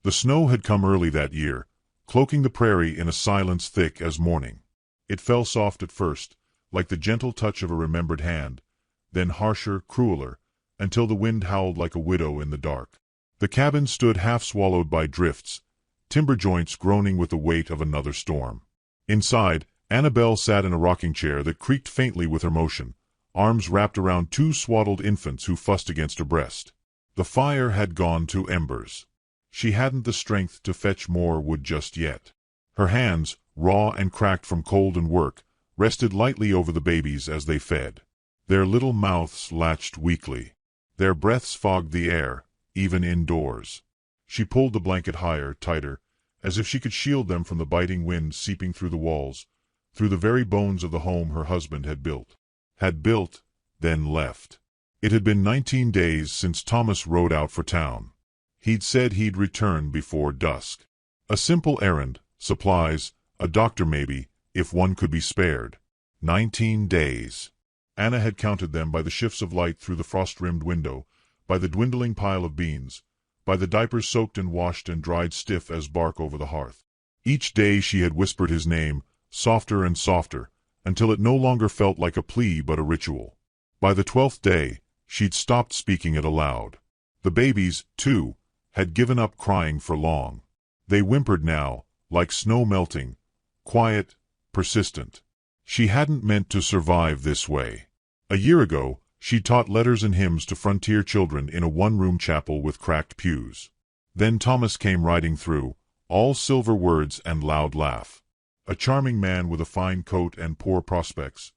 The snow had come early that year, cloaking the prairie in a silence thick as morning. It fell soft at first, like the gentle touch of a remembered hand, then harsher, crueler, until the wind howled like a widow in the dark. The cabin stood half swallowed by drifts, timber joints groaning with the weight of another storm. Inside, Annabelle sat in a rocking chair that creaked faintly with her motion, arms wrapped around two swaddled infants who fussed against her breast. The fire had gone to embers. She hadn't the strength to fetch more wood just yet. Her hands, raw and cracked from cold and work, rested lightly over the babies as they fed. Their little mouths latched weakly. Their breaths fogged the air, even indoors. She pulled the blanket higher, tighter, as if she could shield them from the biting wind seeping through the walls, through the very bones of the home her husband had built. Then left. It had been 19 days since Thomas rode out for town. He'd said he'd return before dusk. A simple errand, supplies, a doctor maybe, if one could be spared. 19 days. Anna had counted them by the shifts of light through the frost-rimmed window, by the dwindling pile of beans, by the diapers soaked and washed and dried stiff as bark over the hearth. Each day she had whispered his name, softer and softer, until it no longer felt like a plea but a ritual. By the 12th day, she'd stopped speaking it aloud. The babies, too, had given up crying for long. They whimpered now, like snow melting, quiet, persistent. She hadn't meant to survive this way. A year ago, she taught letters and hymns to frontier children in a one-room chapel with cracked pews. Then Thomas came riding through, all silver words and loud laugh. A charming man with a fine coat and poor prospects,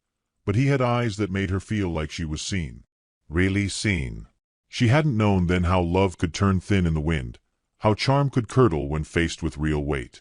but he had eyes that made her feel like she was seen. Really seen. She hadn't known then how love could turn thin in the wind, how charm could curdle when faced with real weight.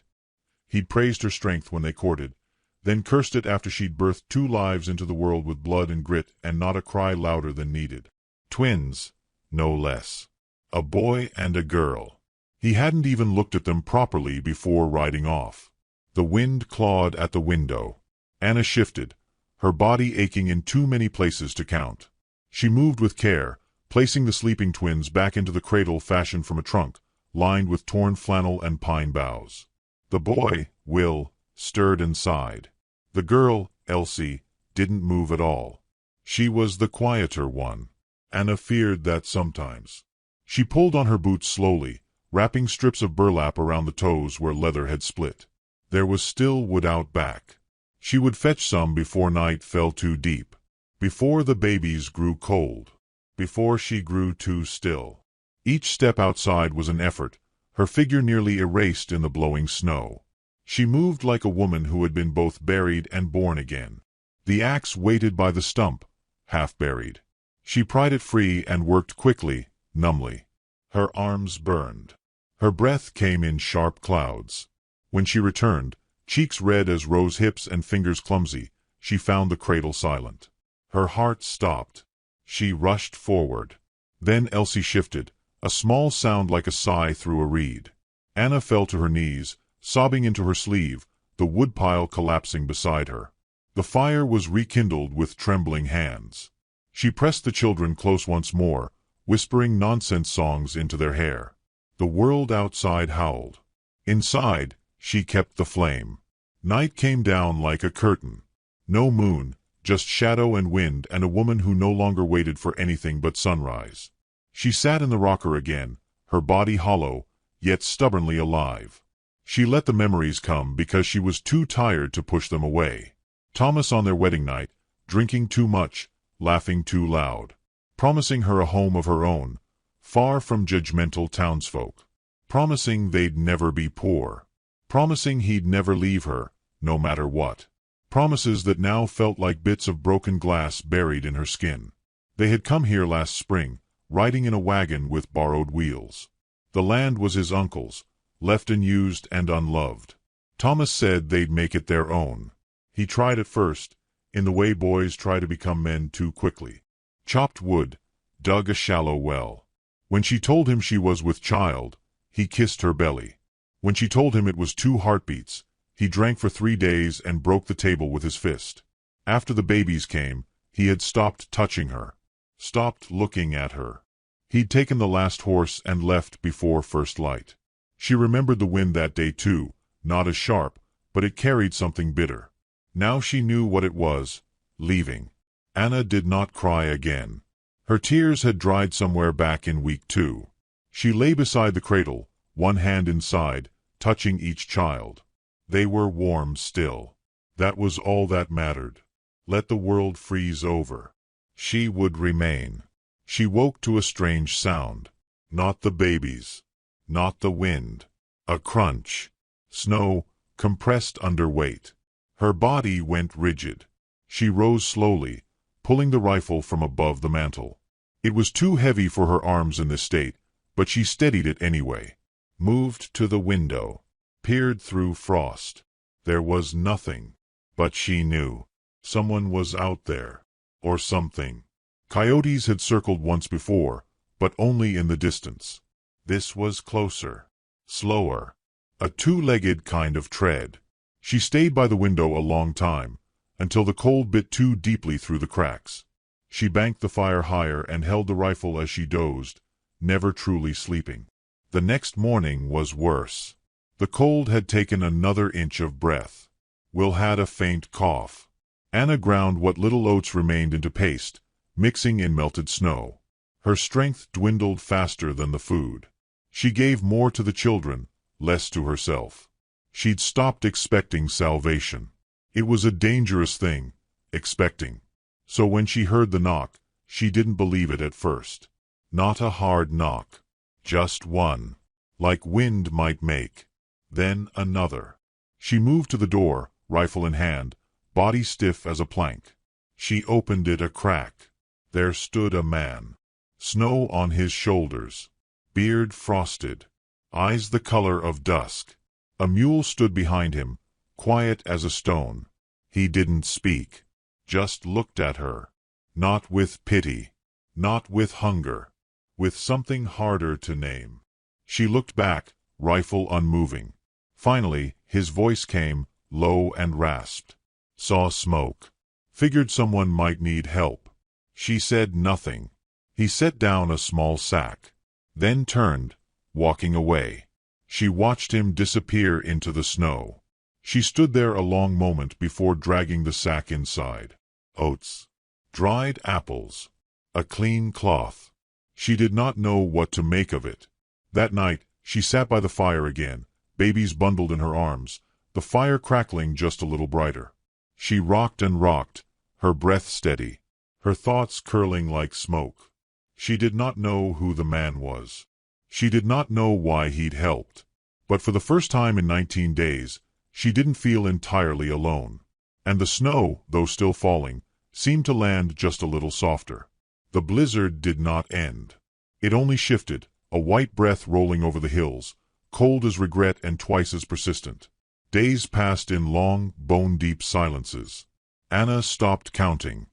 He'd praised her strength when they courted, then cursed it after she'd birthed 2 lives into the world with blood and grit and not a cry louder than needed. Twins, no less. A boy and a girl. He hadn't even looked at them properly before riding off. The wind clawed at the window. Anna shifted, her body aching in too many places to count. She moved with care, placing the sleeping twins back into the cradle fashioned from a trunk, lined with torn flannel and pine boughs. The boy, Will, stirred and sighed. The girl, Elsie, didn't move at all. She was the quieter one. Anna feared that sometimes. She pulled on her boots slowly, wrapping strips of burlap around the toes where leather had split. There was still wood out back. She would fetch some before night fell too deep. Before the babies grew cold. Before she grew too still. Each step outside was an effort, her figure nearly erased in the blowing snow. She moved like a woman who had been both buried and born again. The axe waited by the stump, half buried. She pried it free and worked quickly, numbly. Her arms burned. Her breath came in sharp clouds. When she returned, cheeks red as rose hips and fingers clumsy, she found the cradle silent. Her heart stopped. She rushed forward. Then Elsie shifted, a small sound like a sigh through a reed. Anna fell to her knees, sobbing into her sleeve, the woodpile collapsing beside her. The fire was rekindled with trembling hands. She pressed the children close once more, whispering nonsense songs into their hair. The world outside howled. Inside, she kept the flame. Night came down like a curtain. No moon, just shadow and wind and a woman who no longer waited for anything but sunrise. She sat in the rocker again, her body hollow, yet stubbornly alive. She let the memories come because she was too tired to push them away. Thomas on their wedding night, drinking too much, laughing too loud. Promising her a home of her own, far from judgmental townsfolk. Promising they'd never be poor. Promising he'd never leave her, no matter what. Promises that now felt like bits of broken glass buried in her skin. They had come here last spring, riding in a wagon with borrowed wheels. The land was his uncle's, left unused and unloved. Thomas said they'd make it their own. He tried at first, in the way boys try to become men too quickly. Chopped wood, dug a shallow well. When she told him she was with child, he kissed her belly. When she told him it was 2 heartbeats, he drank for 3 days and broke the table with his fist. After the babies came, he had stopped touching her. Stopped looking at her. He'd taken the last horse and left before first light. She remembered the wind that day too, not as sharp, but it carried something bitter. Now she knew what it was, leaving. Anna did not cry again. Her tears had dried somewhere back in week 2. She lay beside the cradle, one hand inside, touching each child. They were warm still. That was all that mattered. Let the world freeze over. She would remain. She woke to a strange sound. Not the babies. Not the wind. A crunch. Snow, compressed under weight. Her body went rigid. She rose slowly, pulling the rifle from above the mantel. It was too heavy for her arms in this state, but she steadied it anyway. Moved to the window. Peered through frost. There was nothing. But she knew. Someone was out there. Or something. Coyotes had circled once before, but only in the distance. This was closer. Slower. A two-legged kind of tread. She stayed by the window a long time, until the cold bit too deeply through the cracks. She banked the fire higher and held the rifle as she dozed, never truly sleeping. The next morning was worse. The cold had taken another inch of breath. Will had a faint cough. Anna ground what little oats remained into paste, mixing in melted snow. Her strength dwindled faster than the food. She gave more to the children, less to herself. She'd stopped expecting salvation. It was a dangerous thing, expecting. So when she heard the knock, she didn't believe it at first. Not a hard knock. Just one. Like wind might make. Then another. She moved to the door, rifle in hand, body stiff as a plank. She opened it a crack. There stood a man. Snow on his shoulders. Beard frosted. Eyes the color of dusk. A mule stood behind him, quiet as a stone. He didn't speak. Just looked at her. Not with pity. Not with hunger. With something harder to name. She looked back, rifle unmoving. Finally, his voice came, low and rasped. Saw smoke. Figured someone might need help. She said nothing. He set down a small sack. Then turned, walking away. She watched him disappear into the snow. She stood there a long moment before dragging the sack inside. Oats. Dried apples. A clean cloth. She did not know what to make of it. That night, she sat by the fire again, babies bundled in her arms, the fire crackling just a little brighter. She rocked and rocked, her breath steady, her thoughts curling like smoke. She did not know who the man was. She did not know why he'd helped. But for the first time in 19 days, she didn't feel entirely alone. And the snow, though still falling, seemed to land just a little softer. The blizzard did not end. It only shifted, a white breath rolling over the hills, cold as regret and twice as persistent. Days passed in long, bone-deep silences. Anna stopped counting.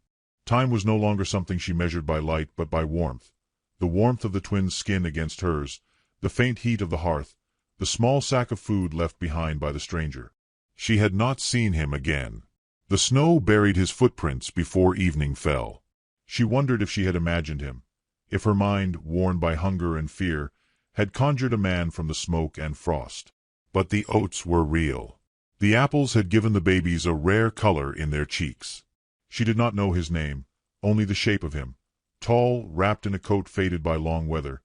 Time was no longer something she measured by light but by warmth. The warmth of the twins' skin against hers, the faint heat of the hearth, the small sack of food left behind by the stranger. She had not seen him again. The snow buried his footprints before evening fell. She wondered if she had imagined him, if her mind, worn by hunger and fear, had conjured a man from the smoke and frost. But the oats were real. The apples had given the babies a rare color in their cheeks. She did not know his name, only the shape of him, tall, wrapped in a coat faded by long weather,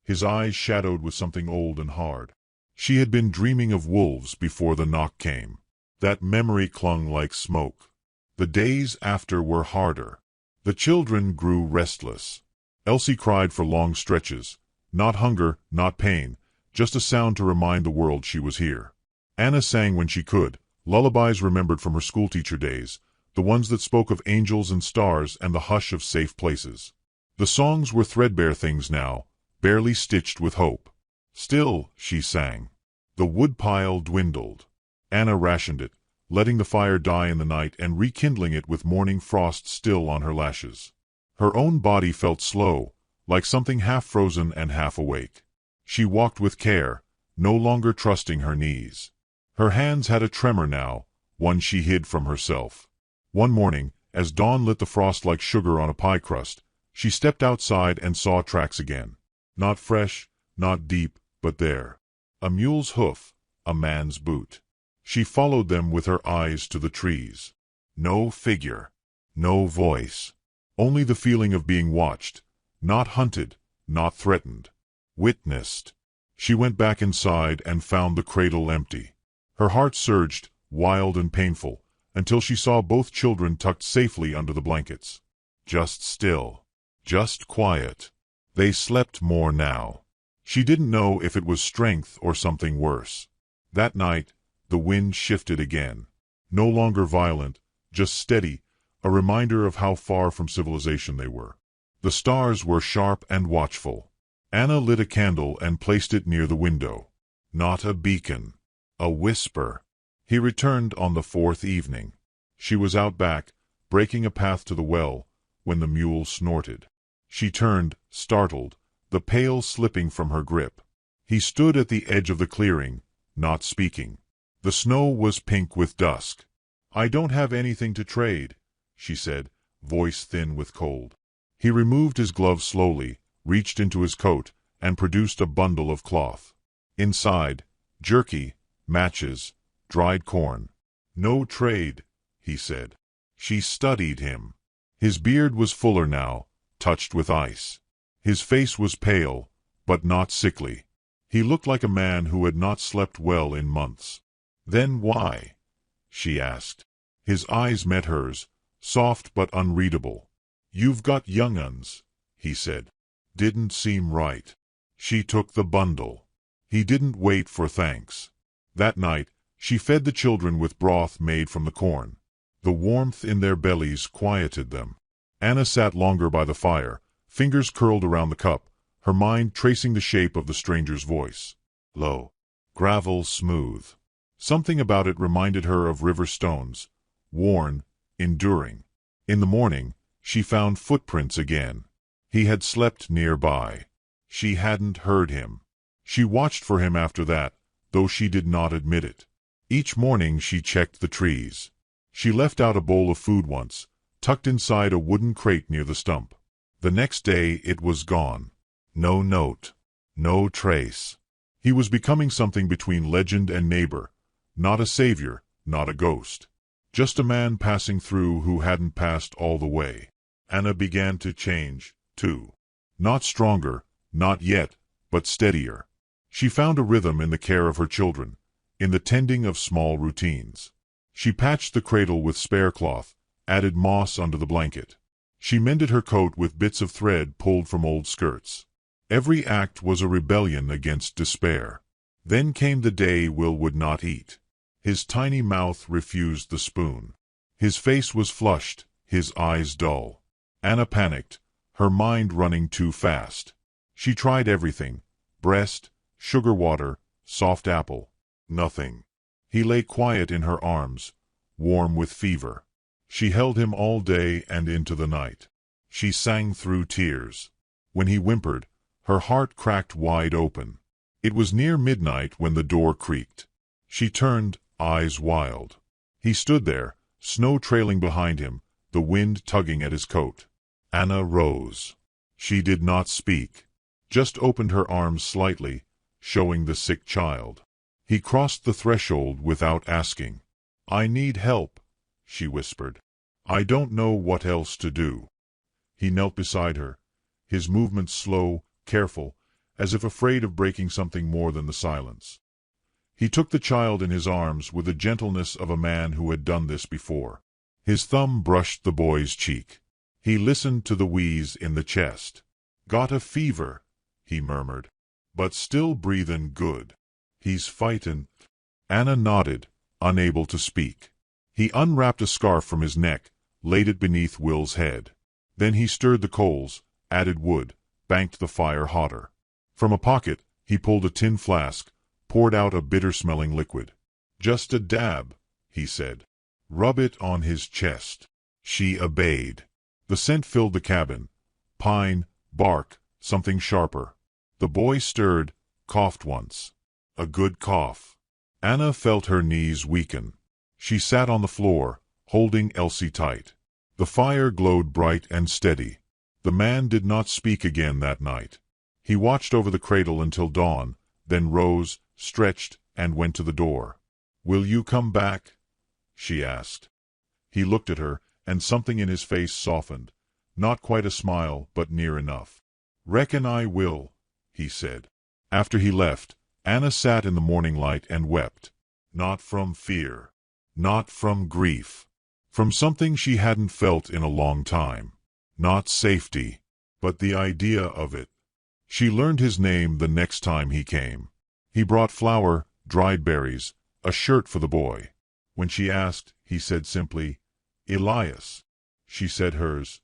his eyes shadowed with something old and hard. She had been dreaming of wolves before the knock came. That memory clung like smoke. The days after were harder. The children grew restless. Elsie cried for long stretches. Not hunger, not pain, just a sound to remind the world she was here. Anna sang when she could, lullabies remembered from her schoolteacher days, the ones that spoke of angels and stars and the hush of safe places. The songs were threadbare things now, barely stitched with hope. Still, she sang. The woodpile dwindled. Anna rationed it, letting the fire die in the night and rekindling it with morning frost still on her lashes. Her own body felt slow, like something half frozen and half awake. She walked with care, no longer trusting her knees. Her hands had a tremor now, one she hid from herself. One morning, as dawn lit the frost like sugar on a pie crust, she stepped outside and saw tracks again. Not fresh, not deep, but there. A mule's hoof, a man's boot. She followed them with her eyes to the trees. No figure. No voice. Only the feeling of being watched, not hunted, not threatened. Witnessed. She went back inside and found the cradle empty. Her heart surged, wild and painful, until she saw both children tucked safely under the blankets. Just still. Just quiet. They slept more now. She didn't know if it was strength or something worse. That night, the wind shifted again. No longer violent, just steady, a reminder of how far from civilization they were. The stars were sharp and watchful. Anna lit a candle and placed it near the window. Not a beacon. A whisper. He returned on the fourth evening. She was out back, breaking a path to the well, when the mule snorted. She turned, startled, the pail slipping from her grip. He stood at the edge of the clearing, not speaking. The snow was pink with dusk. "I don't have anything to trade," she said, voice thin with cold. He removed his gloves slowly, reached into his coat, and produced a bundle of cloth. Inside, jerky, matches, dried corn. "No trade," he said. She studied him. His beard was fuller now, touched with ice. His face was pale, but not sickly. He looked like a man who had not slept well in months. "Then why?" she asked. His eyes met hers, soft but unreadable. "You've got young uns," he said. Didn't seem right. She took the bundle. He didn't wait for thanks. That night, she fed the children with broth made from the corn. The warmth in their bellies quieted them. Anna sat longer by the fire, fingers curled around the cup, her mind tracing the shape of the stranger's voice. Low. Gravel smooth. Something about it reminded her of river stones, worn, enduring. In the morning, she found footprints again. He had slept nearby. She hadn't heard him. She watched for him after that, though she did not admit it. Each morning she checked the trees. She left out a bowl of food once, tucked inside a wooden crate near the stump. The next day it was gone. No note. No trace. He was becoming something between legend and neighbor. Not a savior, not a ghost. Just a man passing through who hadn't passed all the way. Anna began to change, too. Not stronger, not yet, but steadier. She found a rhythm in the care of her children, in the tending of small routines. She patched the cradle with spare cloth, added moss under the blanket. She mended her coat with bits of thread pulled from old skirts. Every act was a rebellion against despair. Then came the day Will would not eat. His tiny mouth refused the spoon. His face was flushed, his eyes dull. Anna panicked, her mind running too fast. She tried everything: breast, sugar water, soft apple. Nothing. He lay quiet in her arms, warm with fever. She held him all day and into the night. She sang through tears. When he whimpered, her heart cracked wide open. It was near midnight when the door creaked. She turned, eyes wild. He stood there, snow trailing behind him, the wind tugging at his coat. Anna rose. She did not speak, just opened her arms slightly, showing the sick child. He crossed the threshold without asking. "I need help," she whispered. "I don't know what else to do." He knelt beside her, his movements slow, careful, as if afraid of breaking something more than the silence. He took the child in his arms with the gentleness of a man who had done this before. His thumb brushed the boy's cheek. He listened to the wheeze in the chest. "Got a fever," he murmured, "but still breathin' good. He's fightin'." Anna nodded, unable to speak. He unwrapped a scarf from his neck, laid it beneath Will's head. Then he stirred the coals, added wood, banked the fire hotter. From a pocket, he pulled a tin flask, poured out a bitter-smelling liquid. "Just a dab," he said. "Rub it on his chest." She obeyed. The scent filled the cabin. Pine, bark, something sharper. The boy stirred, coughed once. A good cough. Anna felt her knees weaken. She sat on the floor, holding Elsie tight. The fire glowed bright and steady. The man did not speak again that night. He watched over the cradle until dawn, then rose, stretched, and went to the door. "Will you come back?" she asked. He looked at her, and something in his face softened. Not quite a smile, but near enough. "Reckon I will," he said. After he left, Anna sat in the morning light and wept. Not from fear. Not from grief. From something she hadn't felt in a long time. Not safety, but the idea of it. She learned his name the next time he came. He brought flour, dried berries, a shirt for the boy. When she asked, he said simply, "Elias." She said hers,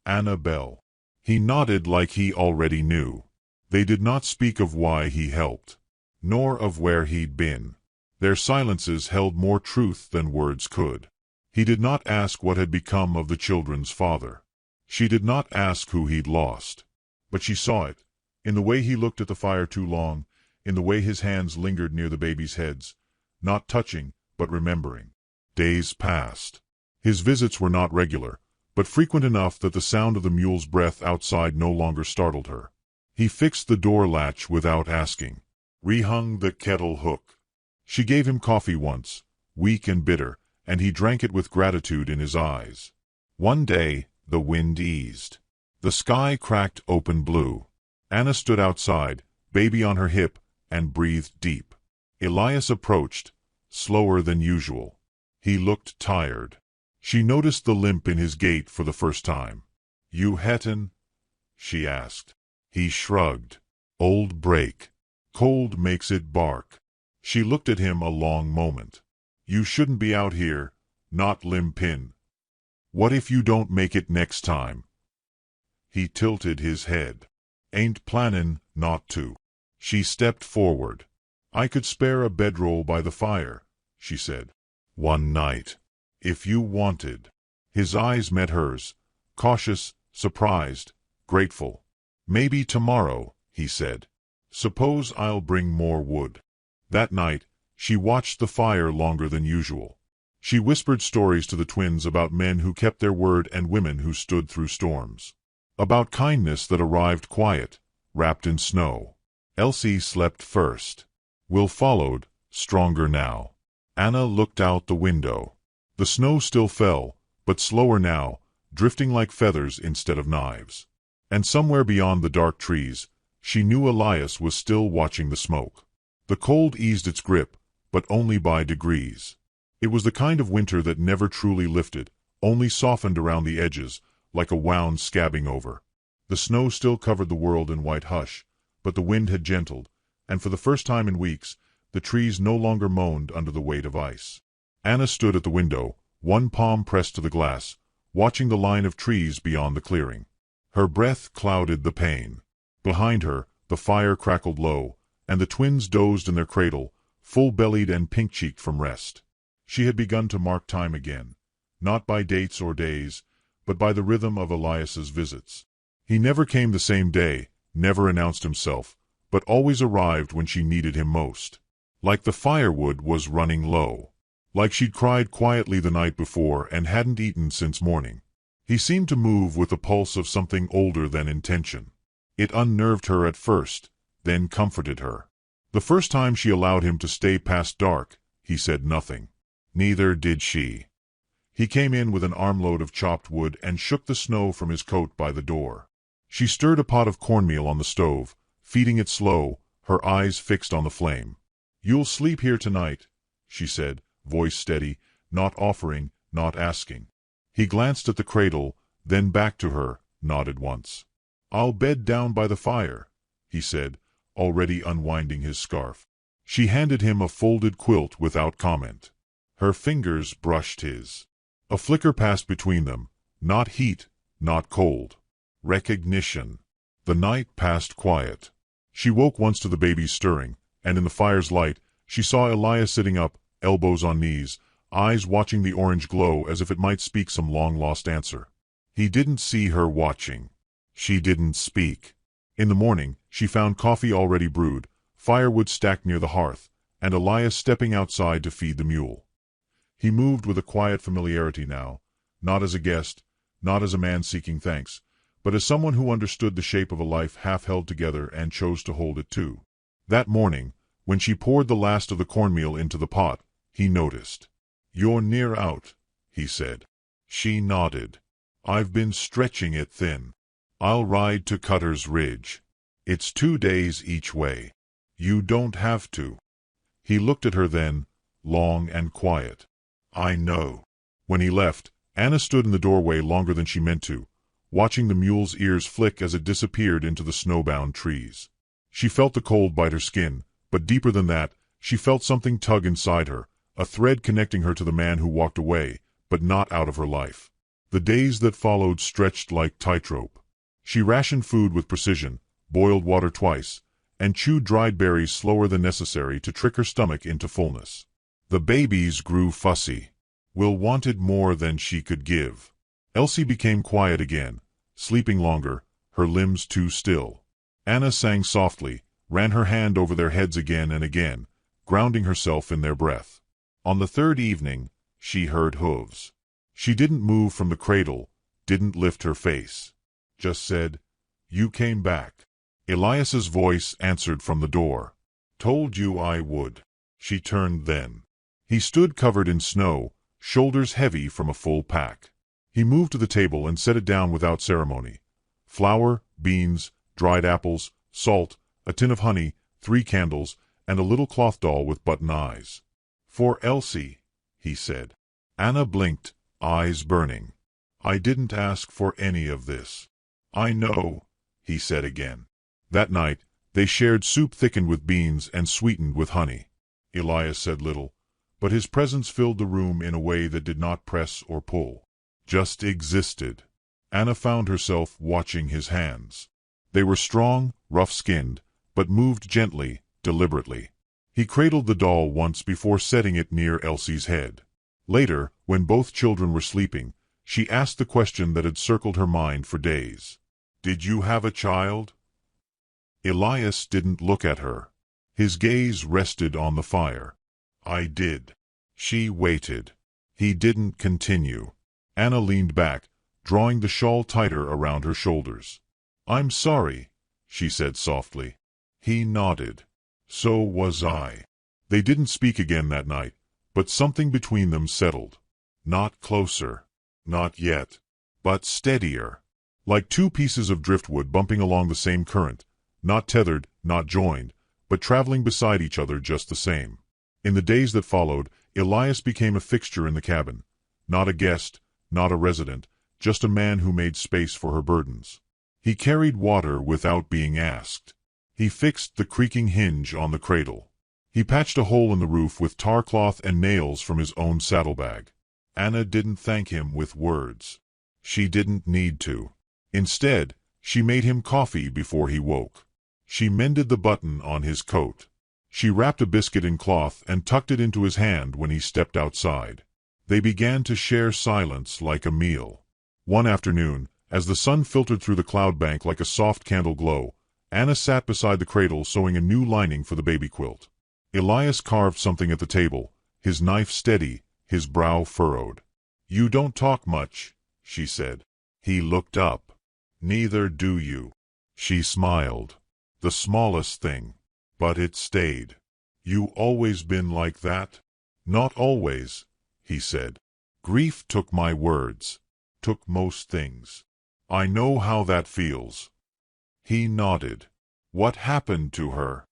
"Annabelle." He nodded like he already knew. They did not speak of why he helped, nor of where he'd been. Their silences held more truth than words could. He did not ask what had become of the children's father. She did not ask who he'd lost. But she saw it, in the way he looked at the fire too long, in the way his hands lingered near the babies' heads, not touching, but remembering. Days passed. His visits were not regular, but frequent enough that the sound of the mule's breath outside no longer startled her. He fixed the door latch without asking, rehung the kettle hook. She gave him coffee once, weak and bitter, and he drank it with gratitude in his eyes. One day, the wind eased. The sky cracked open blue. Anna stood outside, baby on her hip, and breathed deep. Elias approached, slower than usual. He looked tired. She noticed the limp in his gait for the first time. "You hetin'?" she asked. He shrugged. "Old break. Cold makes it bark." She looked at him a long moment. "You shouldn't be out here, not limpin'. What if you don't make it next time?" He tilted his head. "Ain't plannin' not to." She stepped forward. "I could spare a bedroll by the fire," she said. "One night. If you wanted." His eyes met hers, cautious, surprised, grateful. "Maybe tomorrow," he said. "Suppose I'll bring more wood." That night, she watched the fire longer than usual. She whispered stories to the twins about men who kept their word and women who stood through storms. About kindness that arrived quiet, wrapped in snow. Elsie slept first. Will followed, stronger now. Anna looked out the window. The snow still fell, but slower now, drifting like feathers instead of knives. And somewhere beyond the dark trees, she knew Elias was still watching the smoke. The cold eased its grip, but only by degrees. It was the kind of winter that never truly lifted, only softened around the edges, like a wound scabbing over. The snow still covered the world in white hush, but the wind had gentled, and for the first time in weeks, the trees no longer moaned under the weight of ice. Anna stood at the window, one palm pressed to the glass, watching the line of trees beyond the clearing. Her breath clouded the pain. Behind her, the fire crackled low, and the twins dozed in their cradle, full-bellied and pink-cheeked from rest. She had begun to mark time again, not by dates or days, but by the rhythm of Elias's visits. He never came the same day, never announced himself, but always arrived when she needed him most. Like the firewood was running low. Like she'd cried quietly the night before and hadn't eaten since morning. He seemed to move with the pulse of something older than intention. It unnerved her at first, then comforted her. The first time she allowed him to stay past dark, he said nothing. Neither did she. He came in with an armload of chopped wood and shook the snow from his coat by the door. She stirred a pot of cornmeal on the stove, feeding it slow, her eyes fixed on the flame. "You'll sleep here tonight," she said, voice steady, not offering, not asking. He glanced at the cradle, then back to her, nodded once. "I'll bed down by the fire," he said, already unwinding his scarf. She handed him a folded quilt without comment. Her fingers brushed his. A flicker passed between them, not heat, not cold. Recognition. The night passed quiet. She woke once to the baby's stirring, and in the fire's light, she saw Elias sitting up, elbows on knees, eyes watching the orange glow as if it might speak some long-lost answer. He didn't see her watching. She didn't speak. In the morning, she found coffee already brewed, firewood stacked near the hearth, and Elias stepping outside to feed the mule. He moved with a quiet familiarity now, not as a guest, not as a man seeking thanks, but as someone who understood the shape of a life half held together and chose to hold it too. That morning, When she poured the last of the cornmeal into the pot, he noticed. "You're near out," he said. She nodded. "I've been stretching it thin. I'll ride to Cutter's Ridge. It's 2 days each way. You don't have to." He looked at her then, long and quiet. "I know." When he left, Anna stood in the doorway longer than she meant to, watching the mule's ears flick as it disappeared into the snowbound trees. She felt the cold bite her skin, but deeper than that, she felt something tug inside her, a thread connecting her to the man who walked away, but not out of her life. The days that followed stretched like tightrope. She rationed food with precision, boiled water twice, and chewed dried berries slower than necessary to trick her stomach into fullness. The babies grew fussy. Will wanted more than she could give. Elsie became quiet again, sleeping longer, her limbs too still. Anna sang softly, ran her hand over their heads again and again, grounding herself in their breath. On the third evening, she heard hooves. She didn't move from the cradle, didn't lift her face. Just said, "You came back." Elias's voice answered from the door. "Told you I would." She turned then. He stood covered in snow, shoulders heavy from a full pack. He moved to the table and set it down without ceremony. Flour, beans, dried apples, salt, a tin of honey, 3 candles, and a little cloth doll with button eyes. "For Elsie," he said. Anna blinked, eyes burning. "I didn't ask for any of this." "I know," he said again. That night, they shared soup thickened with beans and sweetened with honey. Elias said little, but his presence filled the room in a way that did not press or pull. Just existed. Anna found herself watching his hands. They were strong, rough-skinned, but moved gently, deliberately. He cradled the doll once before setting it near Elsie's head. Later, when both children were sleeping, she asked the question that had circled her mind for days. "Did you have a child?" Elias didn't look at her. His gaze rested on the fire. "I did." She waited. He didn't continue. Anna leaned back, drawing the shawl tighter around her shoulders. "I'm sorry," she said softly. He nodded. "So was I." They didn't speak again that night, but something between them settled. Not closer. Not yet. But steadier. Like 2 pieces of driftwood bumping along the same current, not tethered, not joined, but traveling beside each other just the same. In the days that followed, Elias became a fixture in the cabin. Not a guest, not a resident, just a man who made space for her burdens. He carried water without being asked. He fixed the creaking hinge on the cradle. He patched a hole in the roof with tar cloth and nails from his own saddlebag. Anna didn't thank him with words. She didn't need to. Instead, she made him coffee before he woke. She mended the button on his coat. She wrapped a biscuit in cloth and tucked it into his hand when he stepped outside. They began to share silence like a meal. One afternoon, as the sun filtered through the cloud bank like a soft candle glow, Anna sat beside the cradle sewing a new lining for the baby quilt. Elias carved something at the table, his knife steady, his brow furrowed. "You don't talk much," she said. He looked up. "Neither do you." She smiled. "The smallest thing. But it stayed." "You always been like that?" "Not always," he said. "Grief took my words. Took most things. I know how that feels." He nodded. "What happened to her?"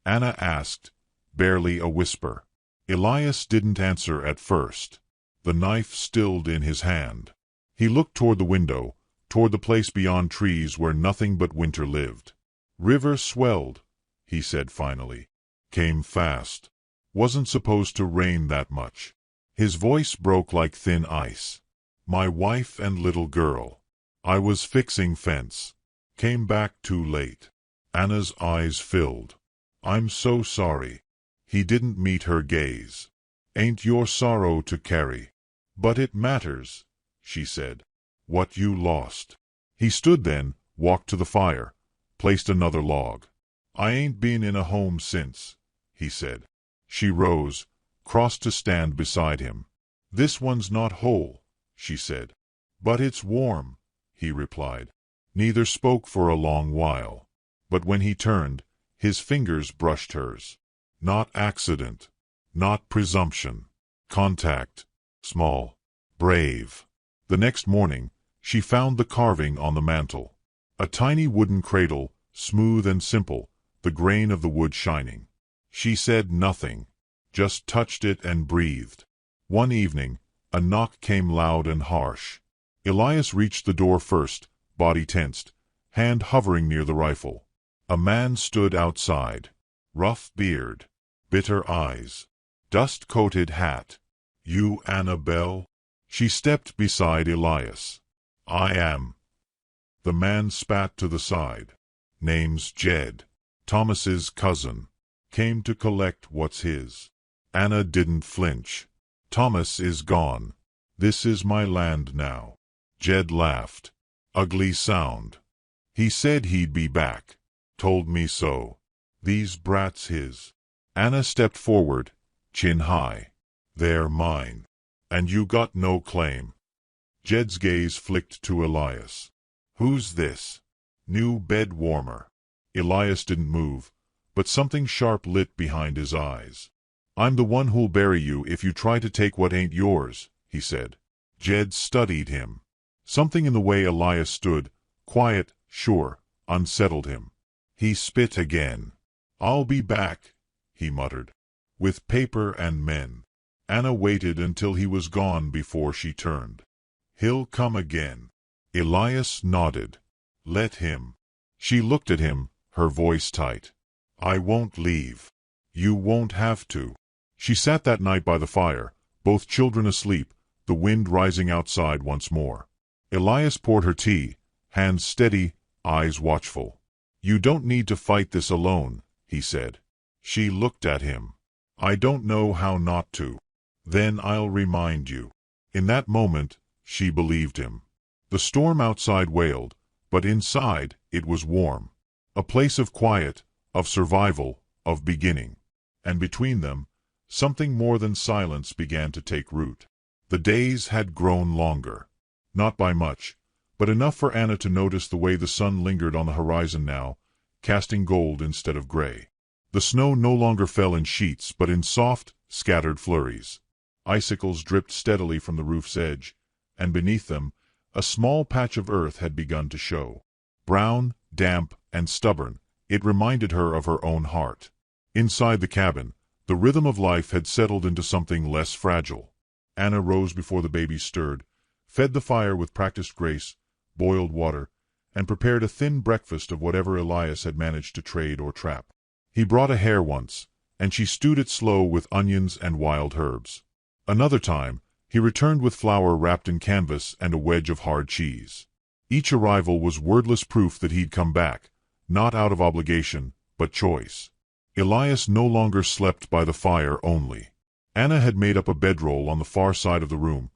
Anna asked, barely a whisper. Elias didn't answer at first. The knife stilled in his hand. He looked toward the window, toward the place beyond trees where nothing but winter lived. "River swelled," he said finally. "Came fast. Wasn't supposed to rain that much." His voice broke like thin ice. "My wife and little girl. I was fixing fence. Came back too late." Anna's eyes filled. "I'm so sorry." He didn't meet her gaze. "Ain't your sorrow to carry." "But it matters," she said. "What you lost." He stood then, walked to the fire, placed another log. "I ain't been in a home since," he said. She rose, crossed to stand beside him. "This one's not whole," she said. "But it's warm," he replied. Neither spoke for a long while. But when he turned, his fingers brushed hers. Not accident. Not presumption. Contact. Small. Brave. The next morning, she found the carving on the mantel. A tiny wooden cradle, smooth and simple, the grain of the wood shining. She said nothing, just touched it and breathed. One evening, a knock came loud and harsh. Elias reached the door first, body tensed, hand hovering near the rifle. A man stood outside. Rough beard. Bitter eyes. Dust-coated hat. "You Annabelle?" She stepped beside Elias. "I am." The man spat to the side. "Name's Jed. Thomas's cousin. Came to collect what's his." Anna didn't flinch. "Thomas is gone. This is my land now." Jed laughed. "Ugly sound. He said he'd be back. Told me so. These brats his." Anna stepped forward, chin high. "They're mine. And you got no claim." Jed's gaze flicked to Elias. "Who's this?" "New bed warmer." Elias didn't move, but something sharp lit behind his eyes. "I'm the one who'll bury you if you try to take what ain't yours," he said. Jed studied him. Something in the way Elias stood, quiet, sure, unsettled him. He spit again. "I'll be back," he muttered. "With paper and men." Anna waited until he was gone before she turned. "He'll come again." Elias nodded. "Let him." She looked at him, her voice tight. "I won't leave. You won't have to." She sat that night by the fire, both children asleep, the wind rising outside once more. Elias poured her tea, hands steady, eyes watchful. "You don't need to fight this alone," he said. She looked at him. "I don't know how not to." "Then I'll remind you." In that moment, she believed him. The storm outside wailed, but inside it was warm. A place of quiet, of survival, of beginning. And between them, something more than silence began to take root. The days had grown longer. Not by much, but enough for Anna to notice the way the sun lingered on the horizon now, casting gold instead of gray. The snow no longer fell in sheets but in soft, scattered flurries. Icicles dripped steadily from the roof's edge, and beneath them, a small patch of earth had begun to show. Brown, damp, and stubborn, it reminded her of her own heart. Inside the cabin, the rhythm of life had settled into something less fragile. Anna rose before the babies stirred, fed the fire with practiced grace, boiled water, and prepared a thin breakfast of whatever Elias had managed to trade or trap. He brought a hare once, and she stewed it slow with onions and wild herbs. Another time, he returned with flour wrapped in canvas and a wedge of hard cheese. Each arrival was wordless proof that he'd come back, not out of obligation, but choice. Elias no longer slept by the fire only. Anna had made up a bedroll on the far side of the room,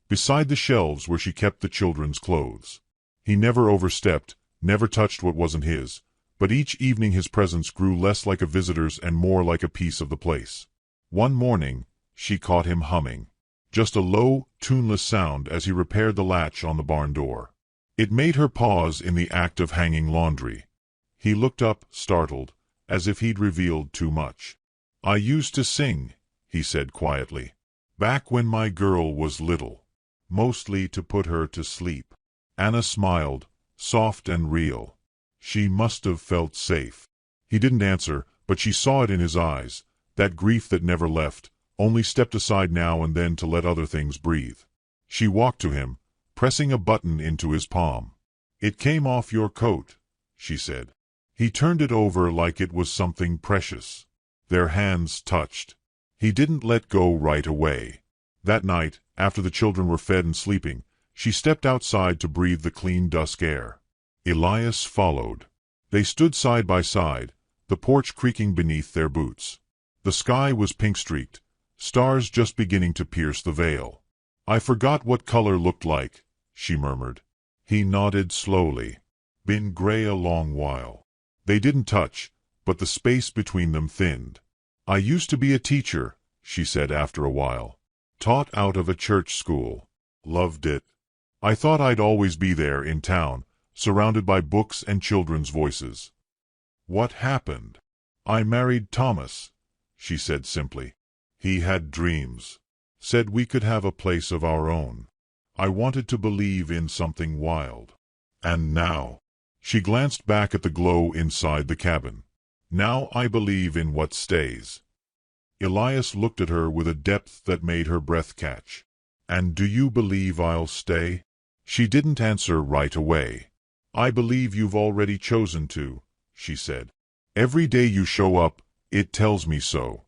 beside the shelves where she kept the children's clothes. He never overstepped, never touched what wasn't his, but each evening his presence grew less like a visitor's and more like a piece of the place. One morning, she caught him humming. Just a low, tuneless sound as he repaired the latch on the barn door. It made her pause in the act of hanging laundry. He looked up, startled, as if he'd revealed too much. "I used to sing," he said quietly, "back when my girl was little. Mostly to put her to sleep." Anna smiled, soft and real. She must have felt safe. He didn't answer, but she saw it in his eyes, that grief that never left, only stepped aside now and then to let other things breathe. She walked to him, pressing a button into his palm. "It came off your coat," she said. He turned it over like it was something precious. Their hands touched. He didn't let go right away. That night, after the children were fed and sleeping, she stepped outside to breathe the clean dusk air. Elias followed. They stood side by side, the porch creaking beneath their boots. The sky was pink-streaked, stars just beginning to pierce the veil. "I forgot what color looked like," she murmured. He nodded slowly. "Been gray a long while." They didn't touch, but the space between them thinned. "I used to be a teacher," she said after a while. "Taught out of a church school. Loved it. I thought I'd always be there in town, surrounded by books and children's voices. What happened? I married Thomas," she said simply. He had dreams. Said we could have a place of our own. I wanted to believe in something wild. And now, she glanced back at the glow inside the cabin. Now I believe in what stays. Elias looked at her with a depth that made her breath catch. And do you believe I'll stay? She didn't answer right away. I believe you've already chosen to, she said. Every day you show up, it tells me so.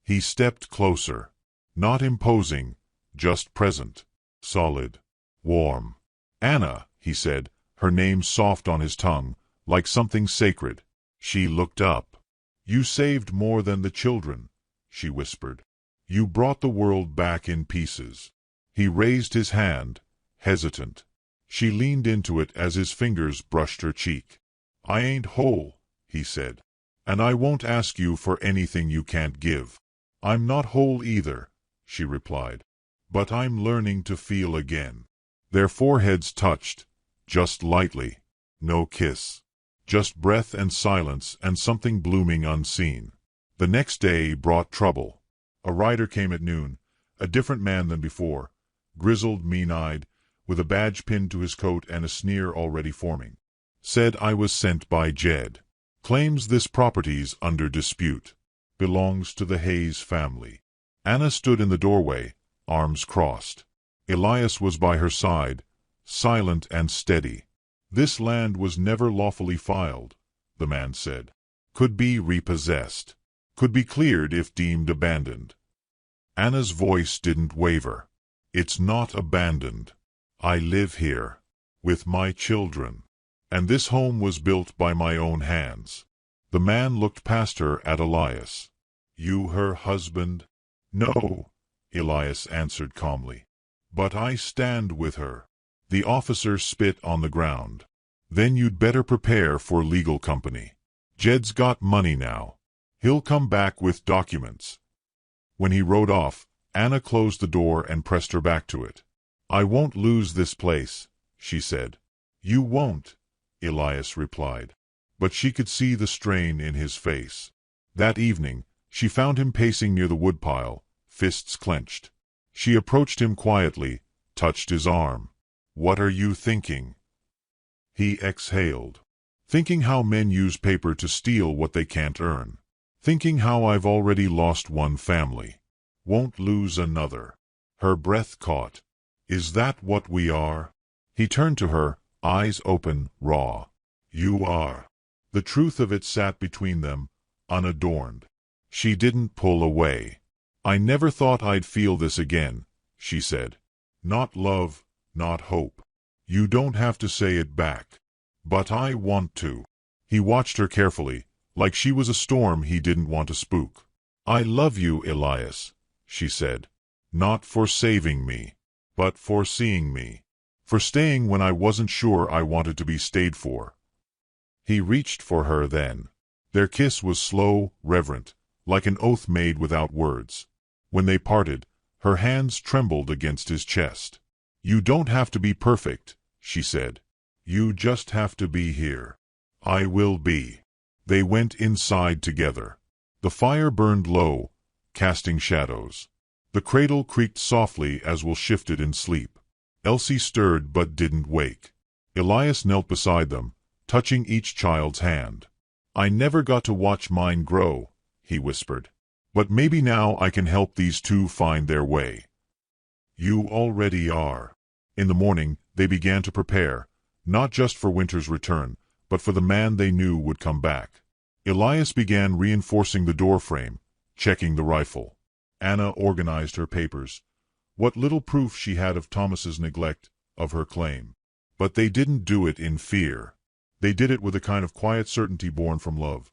He stepped closer. Not imposing, just present. Solid. Warm. Anna, he said, her name soft on his tongue, like something sacred. She looked up. You saved more than the children, she whispered. You brought the world back in pieces. He raised his hand, hesitant. She leaned into it as his fingers brushed her cheek. I ain't whole, he said. And I won't ask you for anything you can't give. I'm not whole either, she replied. But I'm learning to feel again. Their foreheads touched, just lightly. No kiss. Just breath and silence and something blooming unseen. The next day brought trouble. A rider came at noon, a different man than before, grizzled, mean-eyed, with a badge pinned to his coat and a sneer already forming. Said I was sent by Jed. Claims this property's under dispute. Belongs to the Hayes family. Anna stood in the doorway, arms crossed. Elias was by her side, silent and steady. This land was never lawfully filed, the man said. Could be repossessed. Could be cleared if deemed abandoned. Anna's voice didn't waver. It's not abandoned. I live here. With my children. And this home was built by my own hands. The man looked past her at Elias. You her husband? No, Elias answered calmly. But I stand with her. The officer spit on the ground. Then you'd better prepare for legal company. Jed's got money now. He'll come back with documents. When he rode off, Anna closed the door and pressed her back to it. I won't lose this place, she said. You won't, Elias replied. But she could see the strain in his face. That evening, she found him pacing near the woodpile, fists clenched. She approached him quietly, touched his arm. What are you thinking? He exhaled. Thinking how men use paper to steal what they can't earn. Thinking how I've already lost one family. Won't lose another. Her breath caught. Is that what we are? He turned to her, eyes open, raw. You are. The truth of it sat between them, unadorned. She didn't pull away. I never thought I'd feel this again, she said. Not love, not hope. You don't have to say it back. But I want to. He watched her carefully, like she was a storm he didn't want to spook. I love you, Elias, she said. Not for saving me, but for seeing me. For staying when I wasn't sure I wanted to be stayed for. He reached for her then. Their kiss was slow, reverent, like an oath made without words. When they parted, her hands trembled against his chest. You don't have to be perfect, she said. You just have to be here. I will be. They went inside together. The fire burned low, casting shadows. The cradle creaked softly as Will shifted in sleep. Elsie stirred but didn't wake. Elias knelt beside them, touching each child's hand. I never got to watch mine grow, he whispered. But maybe now I can help these two find their way. You already are. In the morning, they began to prepare, not just for winter's return, but for the man they knew would come back. Elias began reinforcing the doorframe, checking the rifle. Anna organized her papers. What little proof she had of Thomas's neglect, of her claim. But they didn't do it in fear. They did it with a kind of quiet certainty born from love.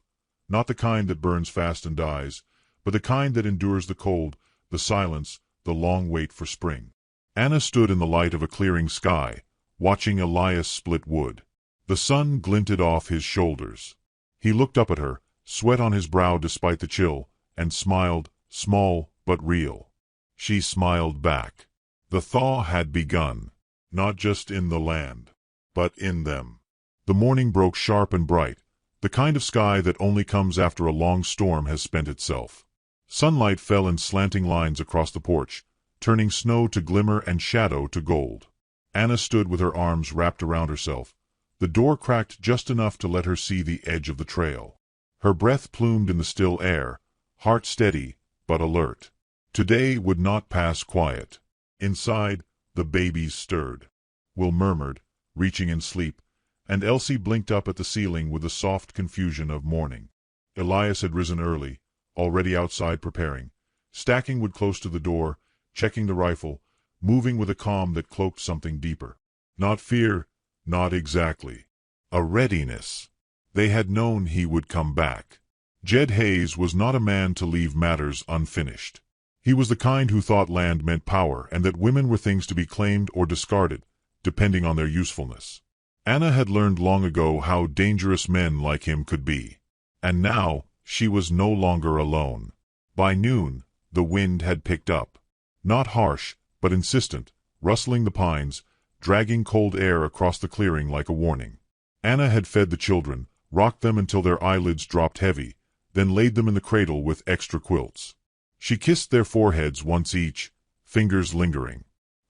Not the kind that burns fast and dies, but the kind that endures the cold, the silence, the long wait for spring. Anna stood in the light of a clearing sky, watching Elias split wood. The sun glinted off his shoulders. He looked up at her, sweat on his brow despite the chill, and smiled, small but real. She smiled back. The thaw had begun, not just in the land, but in them. The morning broke sharp and bright, the kind of sky that only comes after a long storm has spent itself. Sunlight fell in slanting lines across the porch, turning snow to glimmer and shadow to gold. Anna stood with her arms wrapped around herself. The door cracked just enough to let her see the edge of the trail. Her breath plumed in the still air, heart steady but alert. Today would not pass quiet. Inside, the babies stirred. Will murmured, reaching in sleep, and Elsie blinked up at the ceiling with the soft confusion of morning. Elias had risen early, already outside preparing, stacking wood close to the door, checking the rifle, moving with a calm that cloaked something deeper. Not fear, not exactly. A readiness. They had known he would come back. Jed Hayes was not a man to leave matters unfinished. He was the kind who thought land meant power and that women were things to be claimed or discarded, depending on their usefulness. Anna had learned long ago how dangerous men like him could be. And now, she was no longer alone. By noon, the wind had picked up. Not harsh, but insistent, rustling the pines, dragging cold air across the clearing like a warning. Anna had fed the children, rocked them until their eyelids dropped heavy, then laid them in the cradle with extra quilts. She kissed their foreheads once each, fingers lingering.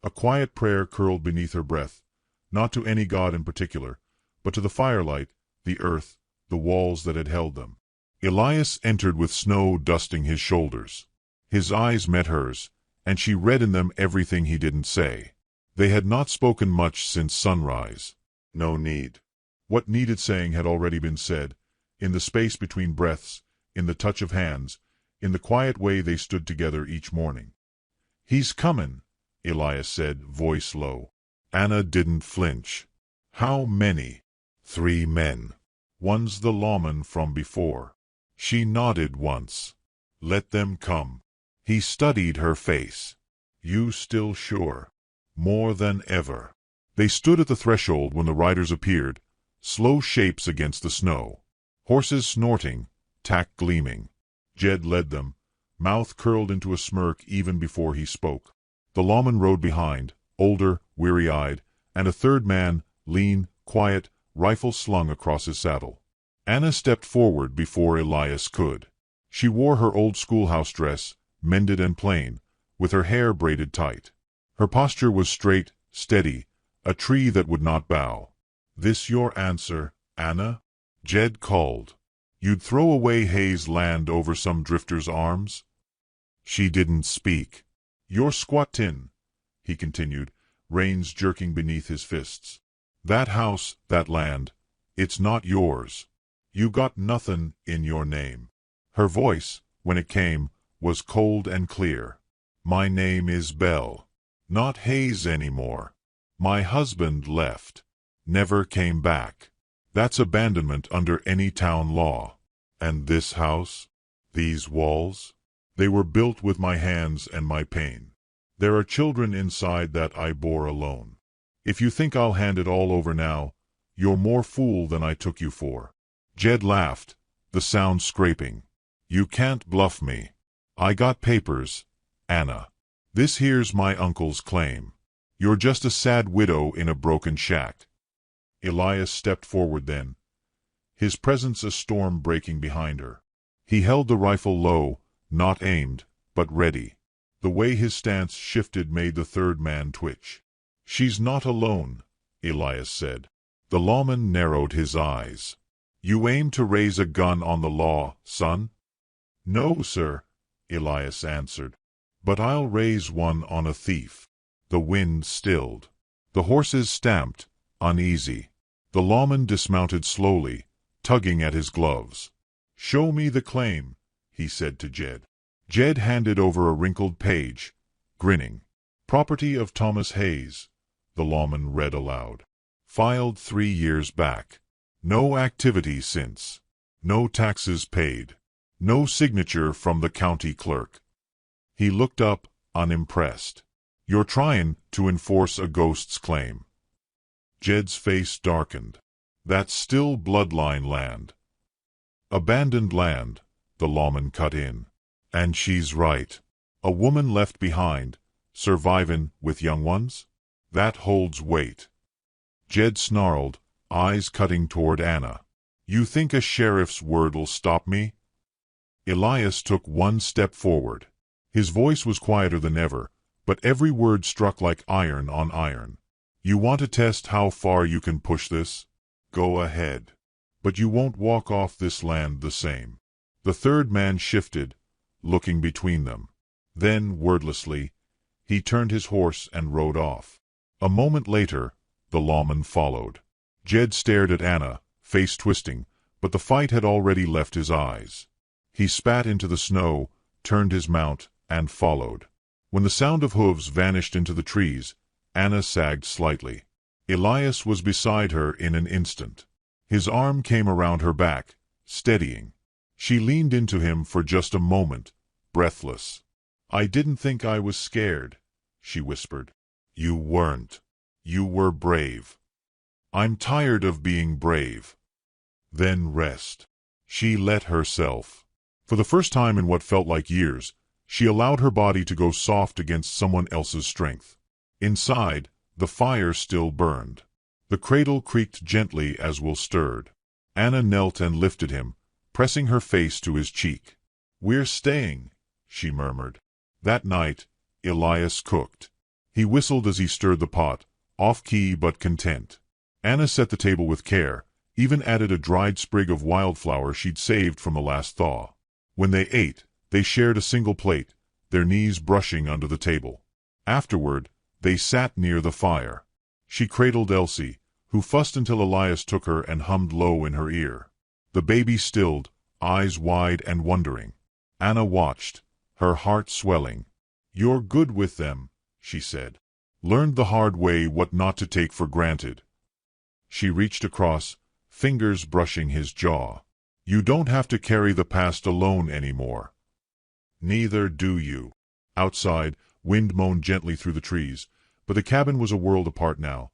A quiet prayer curled beneath her breath, not to any god in particular, but to the firelight, the earth, the walls that had held them. Elias entered with snow dusting his shoulders. His eyes met hers, and she read in them everything he didn't say. They had not spoken much since sunrise. No need. What needed saying had already been said, in the space between breaths, in the touch of hands, in the quiet way they stood together each morning. "He's comin'," Elias said, voice low. Anna didn't flinch. "How many?" "3 men. One's the lawman from before." She nodded once. "Let them come." He studied her face. "You still sure?" "More than ever." They stood at the threshold when the riders appeared, slow shapes against the snow. Horses snorting, tack gleaming. Jed led them, mouth curled into a smirk even before he spoke. The lawman rode behind, older, weary-eyed, and a third man, lean, quiet, rifle slung across his saddle. Anna stepped forward before Elias could. She wore her old schoolhouse dress, mended and plain, with her hair braided tight. Her posture was straight, steady, a tree that would not bow. "This your answer, Anna?" Jed called. "You'd throw away Hayes' land over some drifter's arms?" She didn't speak. "You're squattin'," he continued, reins jerking beneath his fists. "That house, that land, it's not yours. You got nothin' in your name." Her voice, when it came, was cold and clear. "My name is Bell. Not Hayes anymore. My husband left. Never came back. That's abandonment under any town law. And this house? These walls? They were built with my hands and my pain. There are children inside that I bore alone. If you think I'll hand it all over now, you're more fool than I took you for." Jed laughed, the sound scraping. "You can't bluff me. I got papers, Anna. This here's my uncle's claim. You're just a sad widow in a broken shack." Elias stepped forward then, his presence a storm breaking behind her. He held the rifle low, not aimed, but ready. The way his stance shifted made the third man twitch. "She's not alone," Elias said. The lawman narrowed his eyes. "You aim to raise a gun on the law, son?" "No, sir," Elias answered. "But I'll raise one on a thief." The wind stilled. The horses stamped, uneasy. The lawman dismounted slowly, tugging at his gloves. "Show me the claim," he said to Jed. Jed handed over a wrinkled page, grinning. "Property of Thomas Hayes," the lawman read aloud. "Filed 3 years back. No activity since. No taxes paid. No signature from the county clerk." He looked up, unimpressed. "You're trying to enforce a ghost's claim." Jed's face darkened. "That's still bloodline land." "Abandoned land," the lawman cut in. "And she's right. A woman left behind, survivin' with young ones? That holds weight." Jed snarled, eyes cutting toward Anna. "You think a sheriff's word'll stop me?" Elias took one step forward. His voice was quieter than ever, but every word struck like iron on iron. You want to test how far you can push this? Go ahead. But you won't walk off this land the same. The third man shifted, looking between them. Then, wordlessly, he turned his horse and rode off. A moment later, the lawman followed. Jed stared at Anna, face twisting, but the fight had already left his eyes. He spat into the snow, turned his mount, and followed. When the sound of hooves vanished into the trees, Anna sagged slightly. Elias was beside her in an instant. His arm came around her back, steadying. She leaned into him for just a moment, breathless. "I didn't think I was scared," she whispered. "You weren't. You were brave." "I'm tired of being brave." "Then rest." She let herself. For the first time in what felt like years, she allowed her body to go soft against someone else's strength. Inside, the fire still burned. The cradle creaked gently as Will stirred. Anna knelt and lifted him, pressing her face to his cheek. "We're staying," she murmured. That night, Elias cooked. He whistled as he stirred the pot, off-key but content. Anna set the table with care, even added a dried sprig of wildflower she'd saved from the last thaw. When they ate, they shared a single plate, their knees brushing under the table. Afterward, they sat near the fire. She cradled Elsie, who fussed until Elias took her and hummed low in her ear. The baby stilled, eyes wide and wondering. Anna watched, her heart swelling. "You're good with them," she said. "Learned the hard way what not to take for granted." She reached across, fingers brushing his jaw. "You don't have to carry the past alone anymore." "Neither do you." Outside, wind moaned gently through the trees, but the cabin was a world apart now.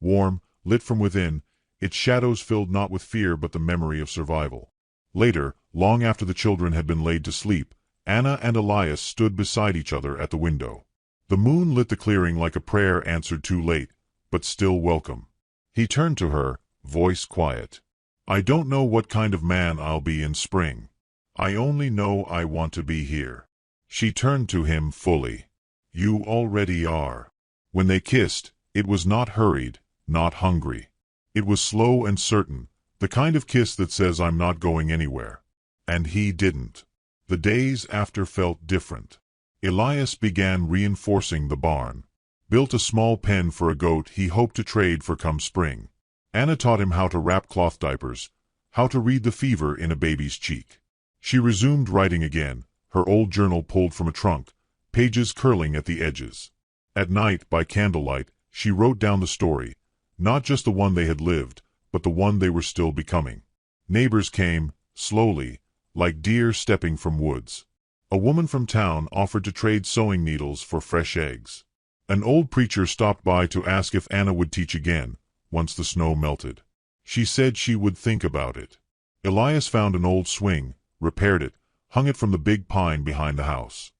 Warm, lit from within, its shadows filled not with fear but the memory of survival. Later, long after the children had been laid to sleep, Anna and Elias stood beside each other at the window. The moon lit the clearing like a prayer answered too late, but still welcome. He turned to her, voice quiet. "I don't know what kind of man I'll be in spring. I only know I want to be here." She turned to him fully. "You already are." When they kissed, it was not hurried, not hungry. It was slow and certain, the kind of kiss that says I'm not going anywhere. And he didn't. The days after felt different. Elias began reinforcing the barn. Built a small pen for a goat he hoped to trade for come spring. Anna taught him how to wrap cloth diapers, how to read the fever in a baby's cheek. She resumed writing again, her old journal pulled from a trunk, pages curling at the edges. At night, by candlelight, she wrote down the story, not just the one they had lived, but the one they were still becoming. Neighbors came, slowly, like deer stepping from woods. A woman from town offered to trade sewing needles for fresh eggs. An old preacher stopped by to ask if Anna would teach again, once the snow melted. She said she would think about it. Elias found an old swing, repaired it, hung it from the big pine behind the house.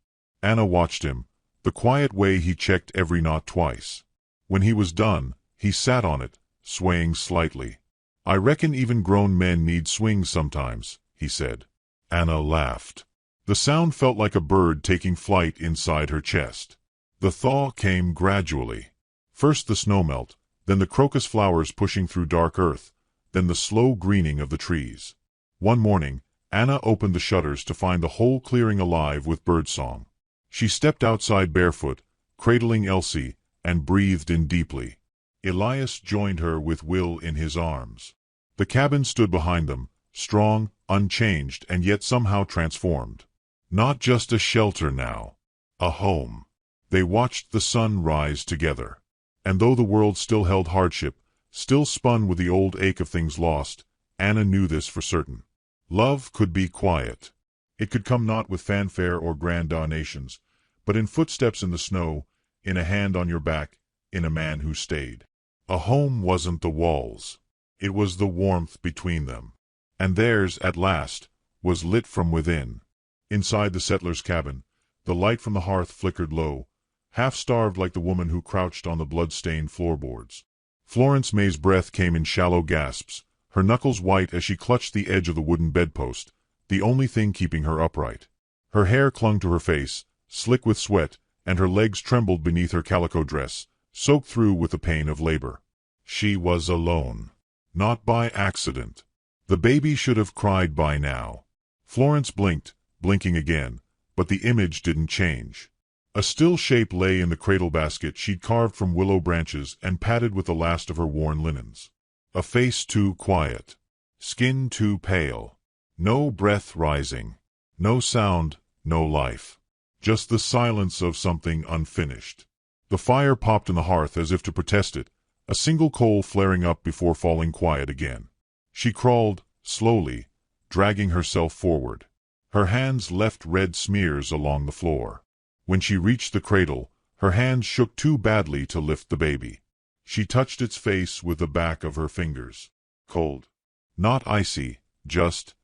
Anna watched him, the quiet way he checked every knot twice. When he was done, he sat on it, swaying slightly. "I reckon even grown men need swings sometimes," he said. Anna laughed. The sound felt like a bird taking flight inside her chest. The thaw came gradually. First the snowmelt, then the crocus flowers pushing through dark earth, then the slow greening of the trees. One morning, Anna opened the shutters to find the whole clearing alive with birdsong. She stepped outside barefoot, cradling Elsie, and breathed in deeply. Elias joined her with Will in his arms. The cabin stood behind them, strong, unchanged, and yet somehow transformed. Not just a shelter now. A home. They watched the sun rise together. And though the world still held hardship, still spun with the old ache of things lost, Anna knew this for certain. Love could be quiet. It could come not with fanfare or grand donations, but in footsteps in the snow, in a hand on your back, in a man who stayed. A home wasn't the walls. It was the warmth between them. And theirs, at last, was lit from within. Inside the settler's cabin, the light from the hearth flickered low, half-starved like the woman who crouched on the blood-stained floorboards. Florence May's breath came in shallow gasps, her knuckles white as she clutched the edge of the wooden bedpost, the only thing keeping her upright. Her hair clung to her face, slick with sweat, and her legs trembled beneath her calico dress, soaked through with the pain of labor. She was alone. Not by accident. The baby should have cried by now. Florence blinked, blinking again, but the image didn't change. A still shape lay in the cradle basket she'd carved from willow branches and padded with the last of her worn linens. A face too quiet. Skin too pale. No breath rising. No sound, no life. Just the silence of something unfinished. The fire popped in the hearth as if to protest it, a single coal flaring up before falling quiet again. She crawled, slowly, dragging herself forward. Her hands left red smears along the floor. When she reached the cradle, her hands shook too badly to lift the baby. She touched its face with the back of her fingers. Cold. Not icy, just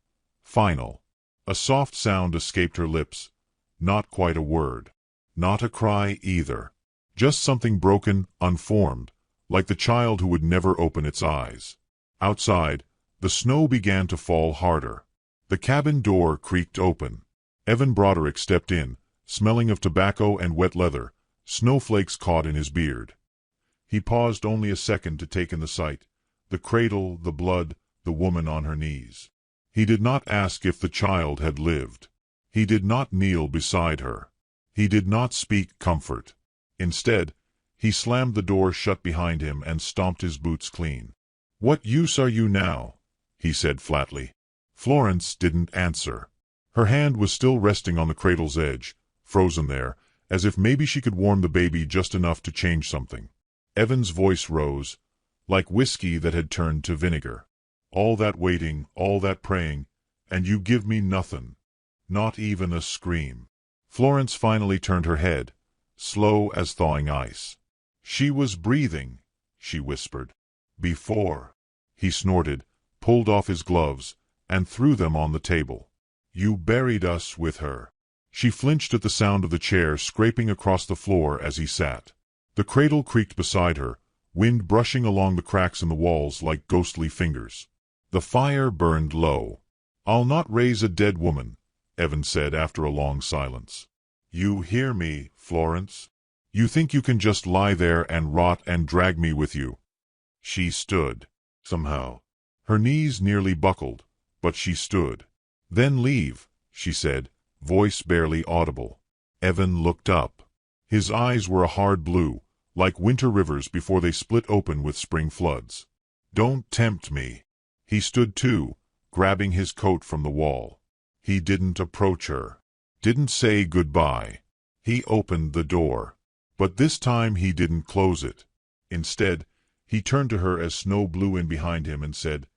final. A soft sound escaped her lips. Not quite a word. Not a cry either. Just something broken, unformed, like the child who would never open its eyes. Outside, the snow began to fall harder. The cabin door creaked open. Evan Broderick stepped in, smelling of tobacco and wet leather, snowflakes caught in his beard. He paused only a second to take in the sight, the cradle, the blood, the woman on her knees. He did not ask if the child had lived. He did not kneel beside her. He did not speak comfort. Instead, he slammed the door shut behind him and stomped his boots clean. "What use are you now?" he said flatly. Florence didn't answer. Her hand was still resting on the cradle's edge, frozen there, as if maybe she could warm the baby just enough to change something. Evan's voice rose, like whiskey that had turned to vinegar. "All that waiting, all that praying, and you give me nothing. Not even a scream." Florence finally turned her head, slow as thawing ice. "She was breathing," she whispered. "Before." He snorted, pulled off his gloves, and threw them on the table. "You buried us with her." She flinched at the sound of the chair scraping across the floor as he sat. The cradle creaked beside her, wind brushing along the cracks in the walls like ghostly fingers. The fire burned low. "I'll not raise a dead woman," Evan said after a long silence. "You hear me, Florence? You think you can just lie there and rot and drag me with you?" She stood. Somehow. Her knees nearly buckled, but she stood. "Then leave," she said, voice barely audible. Evan looked up. His eyes were a hard blue, like winter rivers before they split open with spring floods. "Don't tempt me." He stood too, grabbing his coat from the wall. He didn't approach her. Didn't say goodbye. He opened the door. But this time he didn't close it. Instead, he turned to her as snow blew in behind him and said,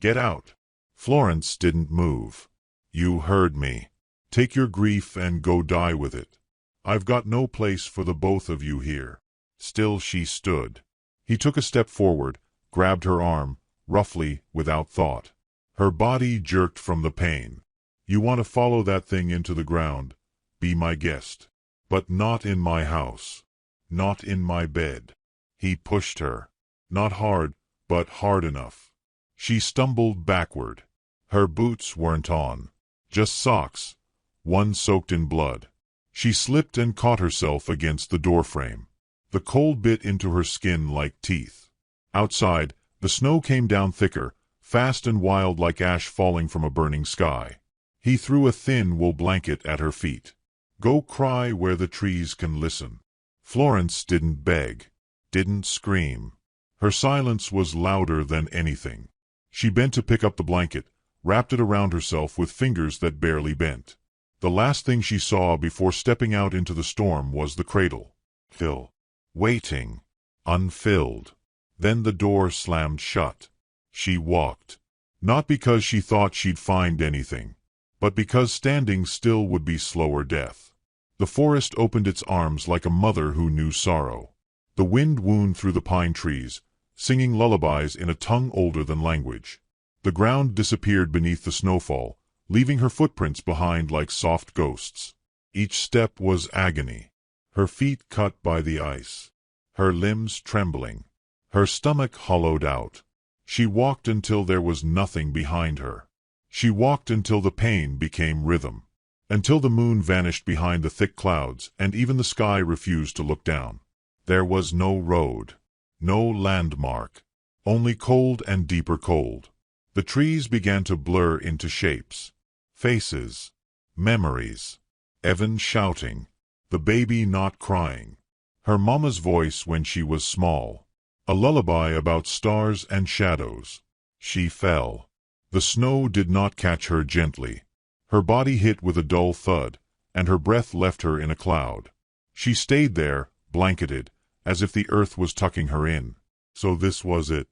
"Get out." Florence didn't move. "You heard me. Take your grief and go die with it. I've got no place for the both of you here." Still she stood. He took a step forward, grabbed her arm, roughly, without thought. Her body jerked from the pain. "You want to follow that thing into the ground? Be my guest. But not in my house. Not in my bed." He pushed her. Not hard, but hard enough. She stumbled backward. Her boots weren't on. Just socks, one soaked in blood. She slipped and caught herself against the doorframe. The cold bit into her skin like teeth. Outside, the snow came down thicker, fast and wild like ash falling from a burning sky. He threw a thin wool blanket at her feet. "Go cry where the trees can listen." Florence didn't beg, didn't scream. Her silence was louder than anything. She bent to pick up the blanket, wrapped it around herself with fingers that barely bent. The last thing she saw before stepping out into the storm was the cradle. Fill. Waiting. Unfilled. Then the door slammed shut. She walked. Not because she thought she'd find anything, but because standing still would be slower death. The forest opened its arms like a mother who knew sorrow. The wind wound through the pine trees, singing lullabies in a tongue older than language. The ground disappeared beneath the snowfall, leaving her footprints behind like soft ghosts. Each step was agony. Her feet cut by the ice. Her limbs trembling. Her stomach hollowed out. She walked until there was nothing behind her. She walked until the pain became rhythm. Until the moon vanished behind the thick clouds and even the sky refused to look down. There was no road, no landmark, only cold and deeper cold. The trees began to blur into shapes, faces, memories. Evan shouting, the baby not crying, her mama's voice when she was small, a lullaby about stars and shadows. She fell. The snow did not catch her gently. Her body hit with a dull thud, and her breath left her in a cloud. She stayed there, blanketed, as if the earth was tucking her in. So this was it.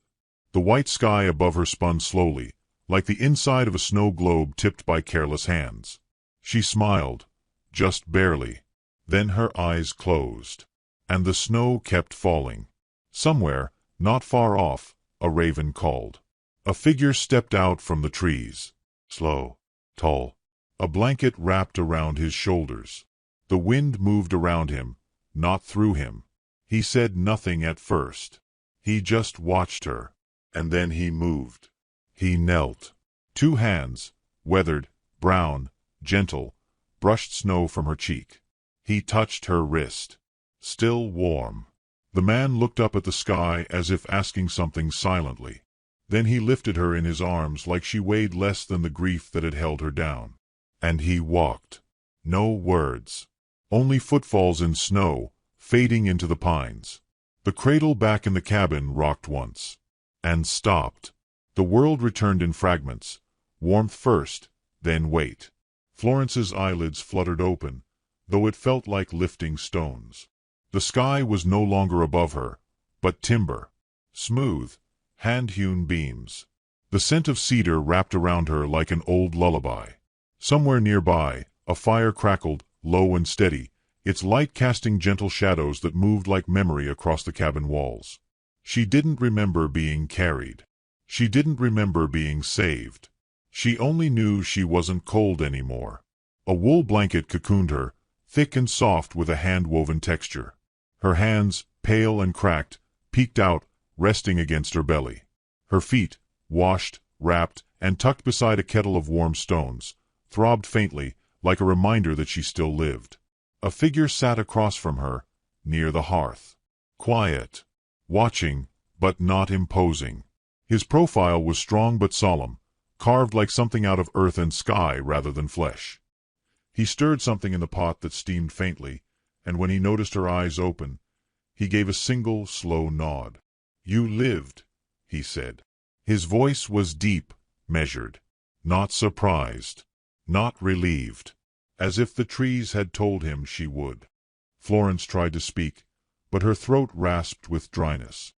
The white sky above her spun slowly, like the inside of a snow globe tipped by careless hands. She smiled, just barely. Then her eyes closed, and the snow kept falling. Somewhere, not far off, a raven called. A figure stepped out from the trees. Slow, tall, a blanket wrapped around his shoulders. The wind moved around him, not through him. He said nothing at first. He just watched her. And then he moved. He knelt. 2 hands, weathered, brown, gentle, brushed snow from her cheek. He touched her wrist. Still warm. The man looked up at the sky as if asking something silently. Then he lifted her in his arms like she weighed less than the grief that had held her down. And he walked. No words. Only footfalls in snow, fading into the pines. The cradle back in the cabin rocked once. And stopped. The world returned in fragments. Warmth first, then weight. Florence's eyelids fluttered open, though it felt like lifting stones. The sky was no longer above her, but timber. Smooth, hand-hewn beams. The scent of cedar wrapped around her like an old lullaby. Somewhere nearby, a fire crackled, low and steady, its light casting gentle shadows that moved like memory across the cabin walls. She didn't remember being carried. She didn't remember being saved. She only knew she wasn't cold anymore. A wool blanket cocooned her, thick and soft with a hand-woven texture. Her hands, pale and cracked, peeked out, resting against her belly. Her feet, washed, wrapped, and tucked beside a kettle of warm stones, throbbed faintly, like a reminder that she still lived. A figure sat across from her, near the hearth. Quiet. Watching, but not imposing. His profile was strong but solemn, carved like something out of earth and sky rather than flesh. He stirred something in the pot that steamed faintly, and when he noticed her eyes open, he gave a single, slow nod. "You lived," he said. His voice was deep, measured, not surprised, not relieved, as if the trees had told him she would. Florence tried to speak, but her throat rasped with dryness.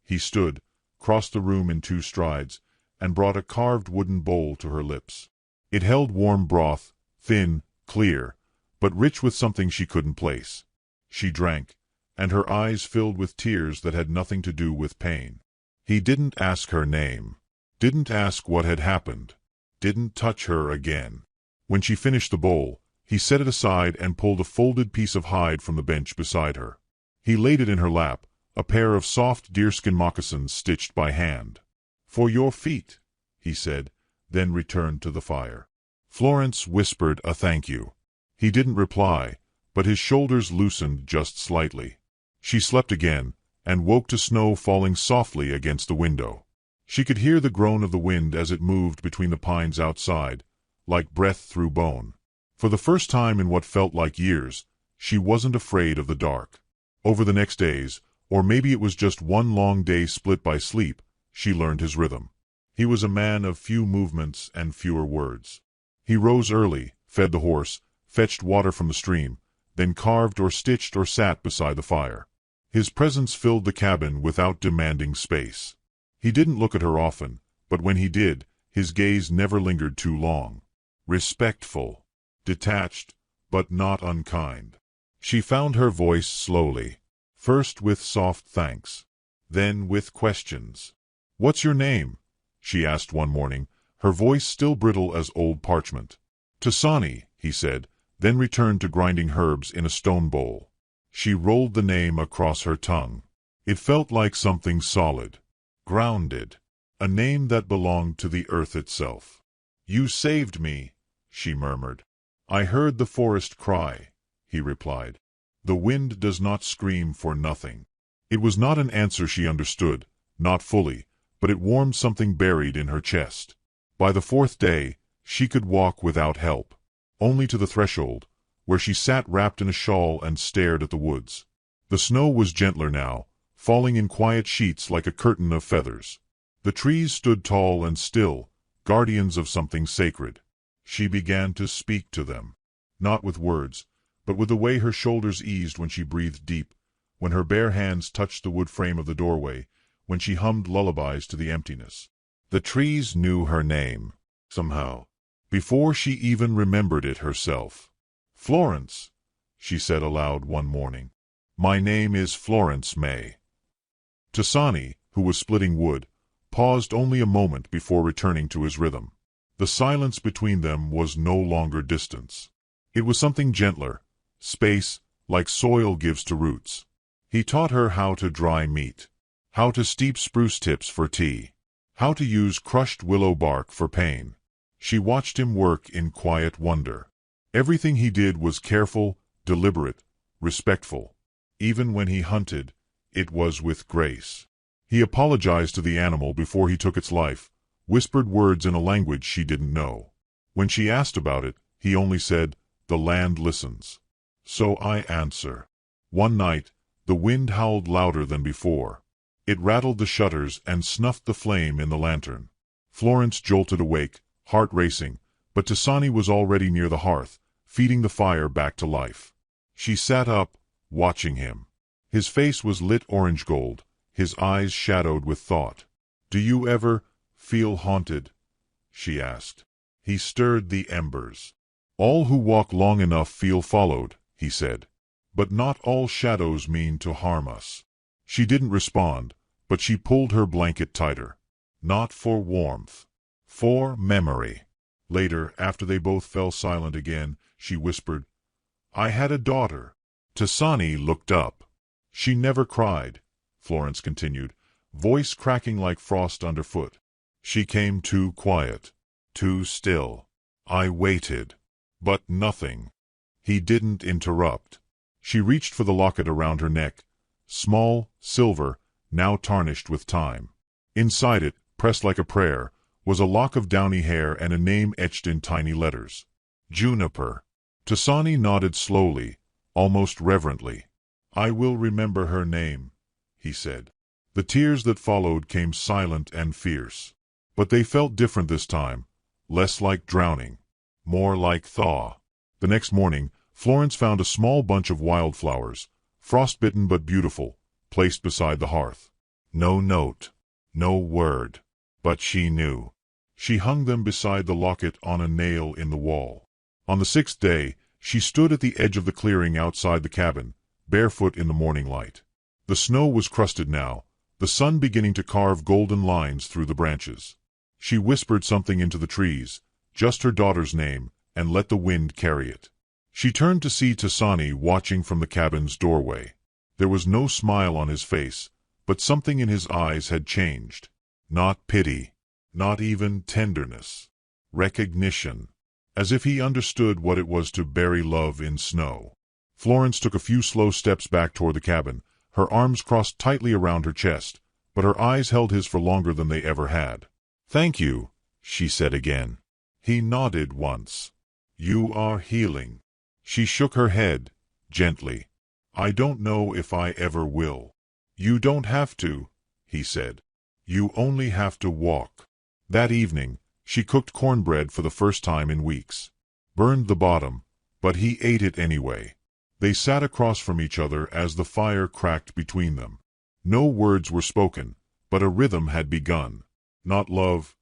He stood, crossed the room in 2 strides, and brought a carved wooden bowl to her lips. It held warm broth, thin, clear, but rich with something she couldn't place. She drank, and her eyes filled with tears that had nothing to do with pain. He didn't ask her name, didn't ask what had happened, didn't touch her again. When she finished the bowl, he set it aside and pulled a folded piece of hide from the bench beside her. He laid it in her lap, a pair of soft deerskin moccasins stitched by hand. "For your feet," he said, then returned to the fire. Florence whispered a thank you. He didn't reply, but his shoulders loosened just slightly. She slept again, and woke to snow falling softly against the window. She could hear the groan of the wind as it moved between the pines outside, like breath through bone. For the first time in what felt like years, she wasn't afraid of the dark. Over the next days, or maybe it was just one long day split by sleep, she learned his rhythm. He was a man of few movements and fewer words. He rose early, fed the horse, fetched water from the stream, then carved or stitched or sat beside the fire. His presence filled the cabin without demanding space. He didn't look at her often, but when he did, his gaze never lingered too long. Respectful. Detached, but not unkind. She found her voice slowly, first with soft thanks, then with questions. "What's your name?" she asked one morning, her voice still brittle as old parchment. "Tasani," he said, then returned to grinding herbs in a stone bowl. She rolled the name across her tongue. It felt like something solid, grounded, a name that belonged to the earth itself. "You saved me," she murmured. "I heard the forest cry," he replied. "The wind does not scream for nothing." It was not an answer she understood, not fully, but it warmed something buried in her chest. By the fourth day, she could walk without help, only to the threshold, where she sat wrapped in a shawl and stared at the woods. The snow was gentler now, falling in quiet sheets like a curtain of feathers. The trees stood tall and still, guardians of something sacred. She began to speak to them, not with words, but with the way her shoulders eased when she breathed deep, when her bare hands touched the wood frame of the doorway, when she hummed lullabies to the emptiness. The trees knew her name, somehow, before she even remembered it herself. "Florence," she said aloud one morning. "My name is Florence May." Tasani, who was splitting wood, paused only a moment before returning to his rhythm. The silence between them was no longer distance. It was something gentler, space, like soil gives to roots. He taught her how to dry meat, how to steep spruce tips for tea, how to use crushed willow bark for pain. She watched him work in quiet wonder. Everything he did was careful, deliberate, respectful. Even when he hunted, it was with grace. He apologized to the animal before he took its life, whispered words in a language she didn't know. When she asked about it, he only said, "The land listens." So I answer. One night, the wind howled louder than before. It rattled the shutters and snuffed the flame in the lantern. Florence jolted awake, heart racing, but Tasani was already near the hearth, feeding the fire back to life. She sat up, watching him. His face was lit orange gold, his eyes shadowed with thought. "Do you ever feel haunted?" she asked. He stirred the embers. "All who walk long enough feel followed," he said. "But not all shadows mean to harm us." She didn't respond, but she pulled her blanket tighter. Not for warmth, for memory. Later, after they both fell silent again, she whispered, "I had a daughter." Tasani looked up. "She never cried," Florence continued, voice cracking like frost underfoot. "She came too quiet, too still. I waited. But nothing." He didn't interrupt. She reached for the locket around her neck, small, silver, now tarnished with time. Inside it, pressed like a prayer, was a lock of downy hair and a name etched in tiny letters. Juniper. Tasani nodded slowly, almost reverently. "I will remember her name," he said. The tears that followed came silent and fierce. But they felt different this time, less like drowning, more like thaw. The next morning, Florence found a small bunch of wildflowers, frostbitten but beautiful, placed beside the hearth. No note, no word, but she knew. She hung them beside the locket on a nail in the wall. On the sixth day, she stood at the edge of the clearing outside the cabin, barefoot in the morning light. The snow was crusted now, the sun beginning to carve golden lines through the branches. She whispered something into the trees, just her daughter's name, and let the wind carry it. She turned to see Tasani watching from the cabin's doorway. There was no smile on his face, but something in his eyes had changed. Not pity, not even tenderness. Recognition. As if he understood what it was to bury love in snow. Florence took a few slow steps back toward the cabin, her arms crossed tightly around her chest, but her eyes held his for longer than they ever had. "Thank you," she said again. He nodded once. "You are healing." She shook her head, gently. "I don't know if I ever will." "You don't have to," he said. "You only have to walk." That evening, she cooked cornbread for the first time in weeks. Burned the bottom, but he ate it anyway. They sat across from each other as the fire cracked between them. No words were spoken, but a rhythm had begun. Not love,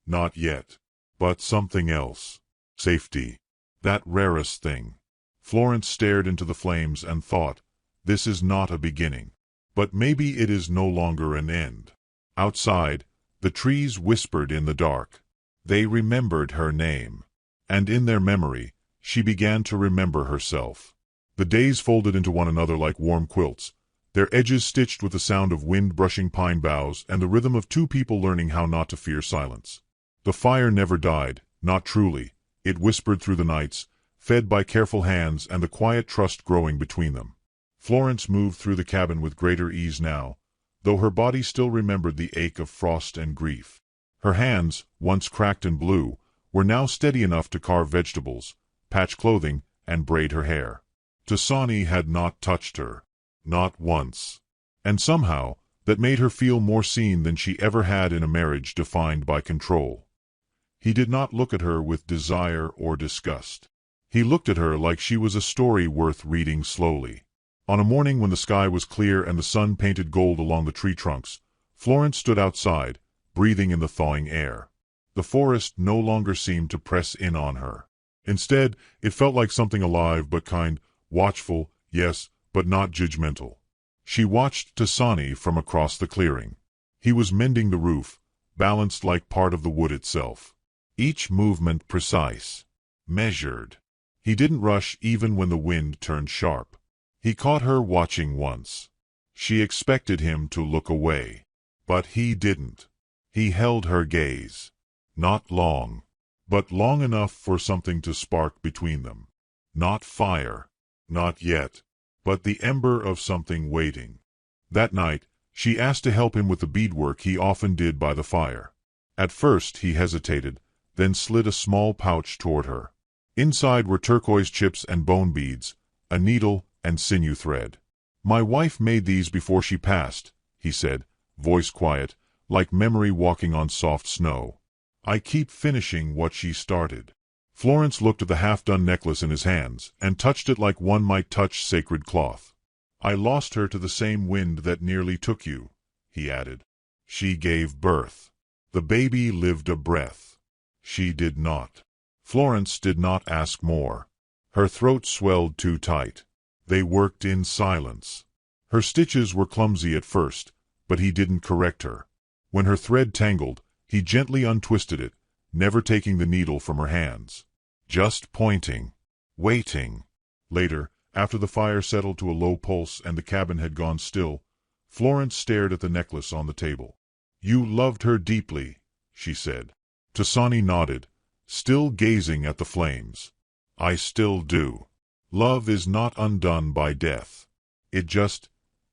not yet, but something else. Safety. That rarest thing. Florence stared into the flames and thought, this is not a beginning. But maybe it is no longer an end. Outside, the trees whispered in the dark. They remembered her name. And in their memory, she began to remember herself. The days folded into one another like warm quilts, their edges stitched with the sound of wind brushing pine boughs and the rhythm of two people learning how not to fear silence. The fire never died, Not truly, it whispered through the nights, fed by careful hands and the quiet trust growing between them. Florence moved through the cabin with greater ease now, though her body still remembered the ache of frost and grief. Her hands, once cracked and blue, were now steady enough to carve vegetables, patch clothing, and braid her hair. Tasani had not touched her. Not once. And somehow, that made her feel more seen than she ever had in a marriage defined by control. He did not look at her with desire or disgust. He looked at her like she was a story worth reading slowly. On a morning when the sky was clear and the sun painted gold along the tree trunks, Florence stood outside, breathing in the thawing air. The forest no longer seemed to press in on her. Instead, it felt like something alive but kind, watchful, yes, but not judgmental. She watched Tasani from across the clearing. He was mending the roof, balanced like part of the wood itself. Each movement precise, measured. He didn't rush even when the wind turned sharp. He caught her watching once. She expected him to look away. But he didn't. He held her gaze. Not long, but long enough for something to spark between them. Not fire. Not yet. But the ember of something waiting. That night, she asked to help him with the beadwork he often did by the fire. At first he hesitated, then slid a small pouch toward her. Inside were turquoise chips and bone beads, a needle and sinew thread. "My wife made these before she passed," he said, voice quiet, like memory walking on soft snow. "I keep finishing what she started." Florence looked at the half-done necklace in his hands, and touched it like one might touch sacred cloth. "I lost her to the same wind that nearly took you," he added. "She gave birth. The baby lived a breath. She did not." Florence did not ask more. Her throat swelled too tight. They worked in silence. Her stitches were clumsy at first, but he didn't correct her. When her thread tangled, he gently untwisted it, never taking the needle from her hands. Just pointing. Waiting. Later, after the fire settled to a low pulse and the cabin had gone still, Florence stared at the necklace on the table. "You loved her deeply," she said. Tasani nodded, still gazing at the flames. "I still do. Love is not undone by death. It just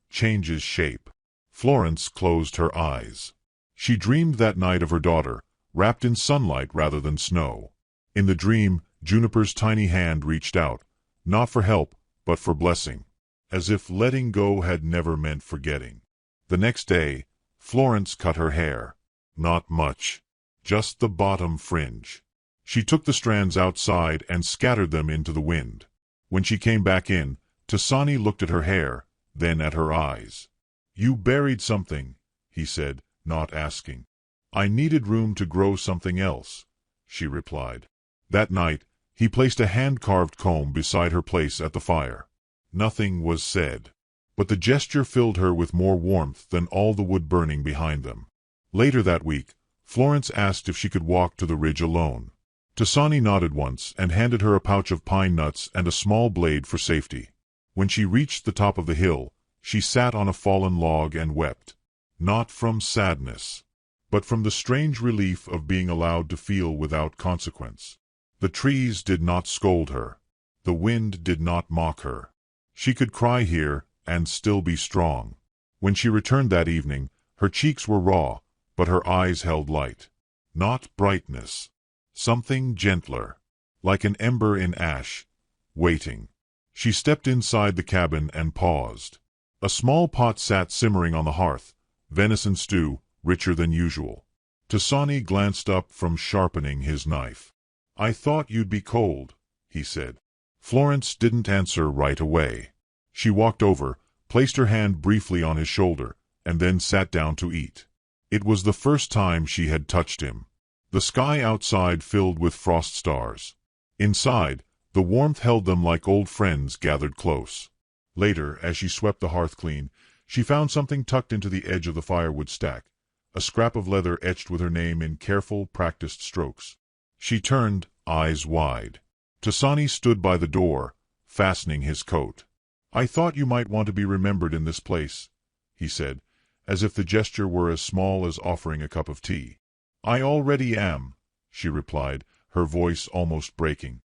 changes shape." Florence closed her eyes. She dreamed that night of her daughter, wrapped in sunlight rather than snow. In the dream, Juniper's tiny hand reached out, not for help, but for blessing, as if letting go had never meant forgetting. The next day, Florence cut her hair. Not much. Just the bottom fringe. She took the strands outside and scattered them into the wind. When she came back in, Tasani looked at her hair, then at her eyes. "You buried something," he said, not asking. "I needed room to grow something else," she replied. That night, he placed a hand-carved comb beside her place at the fire. Nothing was said, but the gesture filled her with more warmth than all the wood burning behind them. Later that week, Florence asked if she could walk to the ridge alone. Tasani nodded once and handed her a pouch of pine nuts and a small blade for safety. When she reached the top of the hill, she sat on a fallen log and wept. Not from sadness, but from the strange relief of being allowed to feel without consequence. The trees did not scold her. The wind did not mock her. She could cry here and still be strong. When she returned that evening, her cheeks were raw, but her eyes held light. Not brightness. Something gentler, like an ember in ash, waiting. She stepped inside the cabin and paused. A small pot sat simmering on the hearth, venison stew, richer than usual. Tasani glanced up from sharpening his knife. "I thought you'd be cold," he said. Florence didn't answer right away. She walked over, placed her hand briefly on his shoulder, and then sat down to eat. It was the first time she had touched him. The sky outside filled with frost stars. Inside, the warmth held them like old friends gathered close. Later, as she swept the hearth clean, she found something tucked into the edge of the firewood stack, a scrap of leather etched with her name in careful, practiced strokes. She turned, eyes wide. Tasani stood by the door, fastening his coat. "I thought you might want to be remembered in this place," he said, as if the gesture were as small as offering a cup of tea. "I already am," she replied, her voice almost breaking.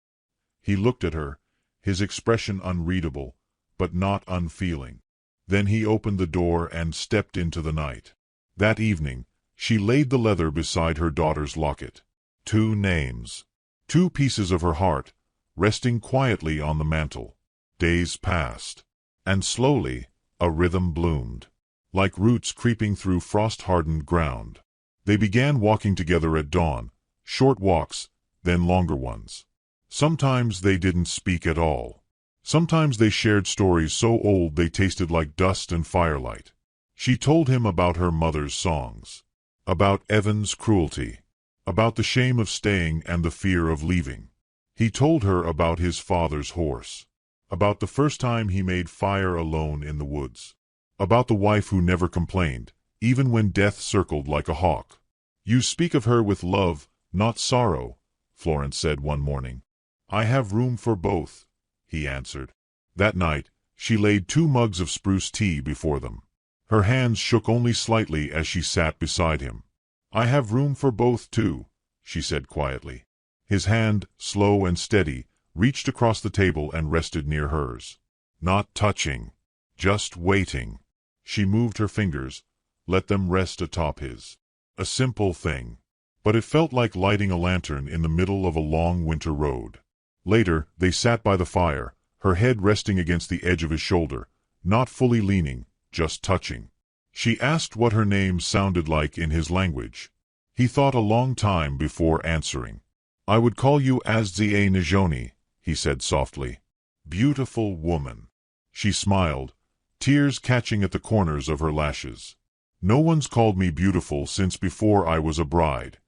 He looked at her, his expression unreadable, but not unfeeling. Then he opened the door and stepped into the night. That evening, she laid the leather beside her daughter's locket. 2 names. 2 pieces of her heart, resting quietly on the mantel. Days passed, and slowly a rhythm bloomed, like roots creeping through frost-hardened ground. They began walking together at dawn, short walks, then longer ones. Sometimes they didn't speak at all. Sometimes they shared stories so old they tasted like dust and firelight. She told him about her mother's songs, about Evan's cruelty, about the shame of staying and the fear of leaving. He told her about his father's horse, about the first time he made fire alone in the woods, about the wife who never complained, even when death circled like a hawk. "You speak of her with love, not sorrow," Florence said one morning. "I have room for both," he answered. That night, she laid 2 mugs of spruce tea before them. Her hands shook only slightly as she sat beside him. "I have room for both, too," she said quietly. His hand, slow and steady, reached across the table and rested near hers. Not touching, just waiting. She moved her fingers, let them rest atop his. A simple thing, but it felt like lighting a lantern in the middle of a long winter road. Later, they sat by the fire, her head resting against the edge of his shoulder, not fully leaning, just touching. She asked what her name sounded like in his language. He thought a long time before answering. "I would call you Azzie Najoni," he said softly. "Beautiful woman." She smiled, tears catching at the corners of her lashes. "No one's called me beautiful since before I was a bride."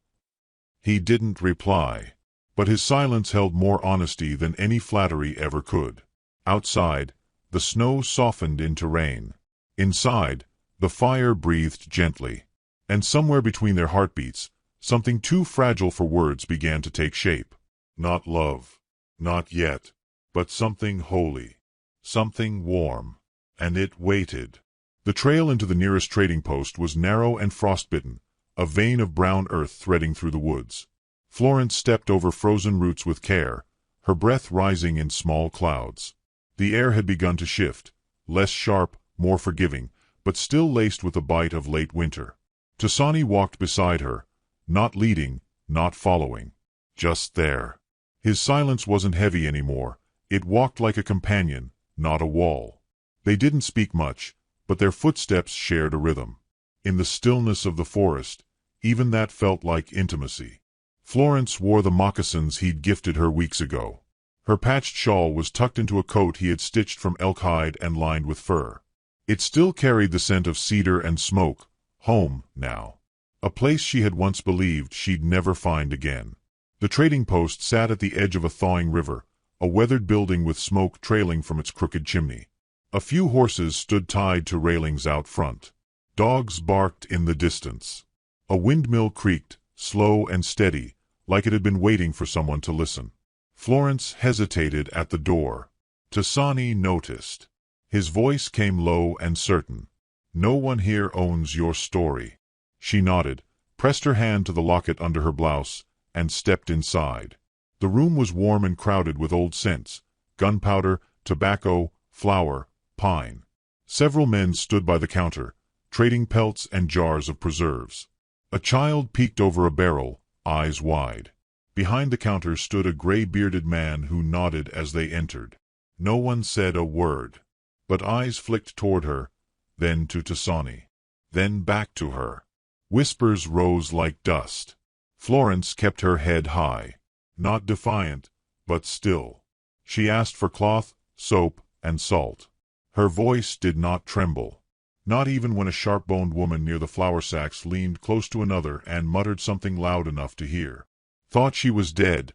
He didn't reply, but his silence held more honesty than any flattery ever could. Outside, the snow softened into rain. Inside, the fire breathed gently. And somewhere between their heartbeats, something too fragile for words began to take shape. Not love, not yet, but something holy, something warm. And it waited. The trail into the nearest trading post was narrow and frostbitten, a vein of brown earth threading through the woods. Florence stepped over frozen roots with care, her breath rising in small clouds. The air had begun to shift, less sharp, more forgiving, but still laced with the bite of late winter. Tasani walked beside her, not leading, not following, just there. His silence wasn't heavy anymore, it walked like a companion, not a wall. They didn't speak much, but their footsteps shared a rhythm. In the stillness of the forest, even that felt like intimacy. Florence wore the moccasins he'd gifted her weeks ago. Her patched shawl was tucked into a coat he had stitched from elk hide and lined with fur. It still carried the scent of cedar and smoke, home, now. A place she had once believed she'd never find again. The trading post sat at the edge of a thawing river, a weathered building with smoke trailing from its crooked chimney. A few horses stood tied to railings out front. Dogs barked in the distance. A windmill creaked, slow and steady, like it had been waiting for someone to listen. Florence hesitated at the door. Tasani noticed. His voice came low and certain. "No one here owns your story." She nodded, pressed her hand to the locket under her blouse, and stepped inside. The room was warm and crowded with old scents, gunpowder, tobacco, flour, pine. Several men stood by the counter, trading pelts and jars of preserves. A child peeked over a barrel, eyes wide. Behind the counter stood a gray-bearded man who nodded as they entered. No one said a word, but eyes flicked toward her, then to Tasani, then back to her. Whispers rose like dust. Florence kept her head high, not defiant, but still. She asked for cloth, soap, and salt. Her voice did not tremble, not even when a sharp-boned woman near the flour sacks leaned close to another and muttered something loud enough to hear. Thought she was dead,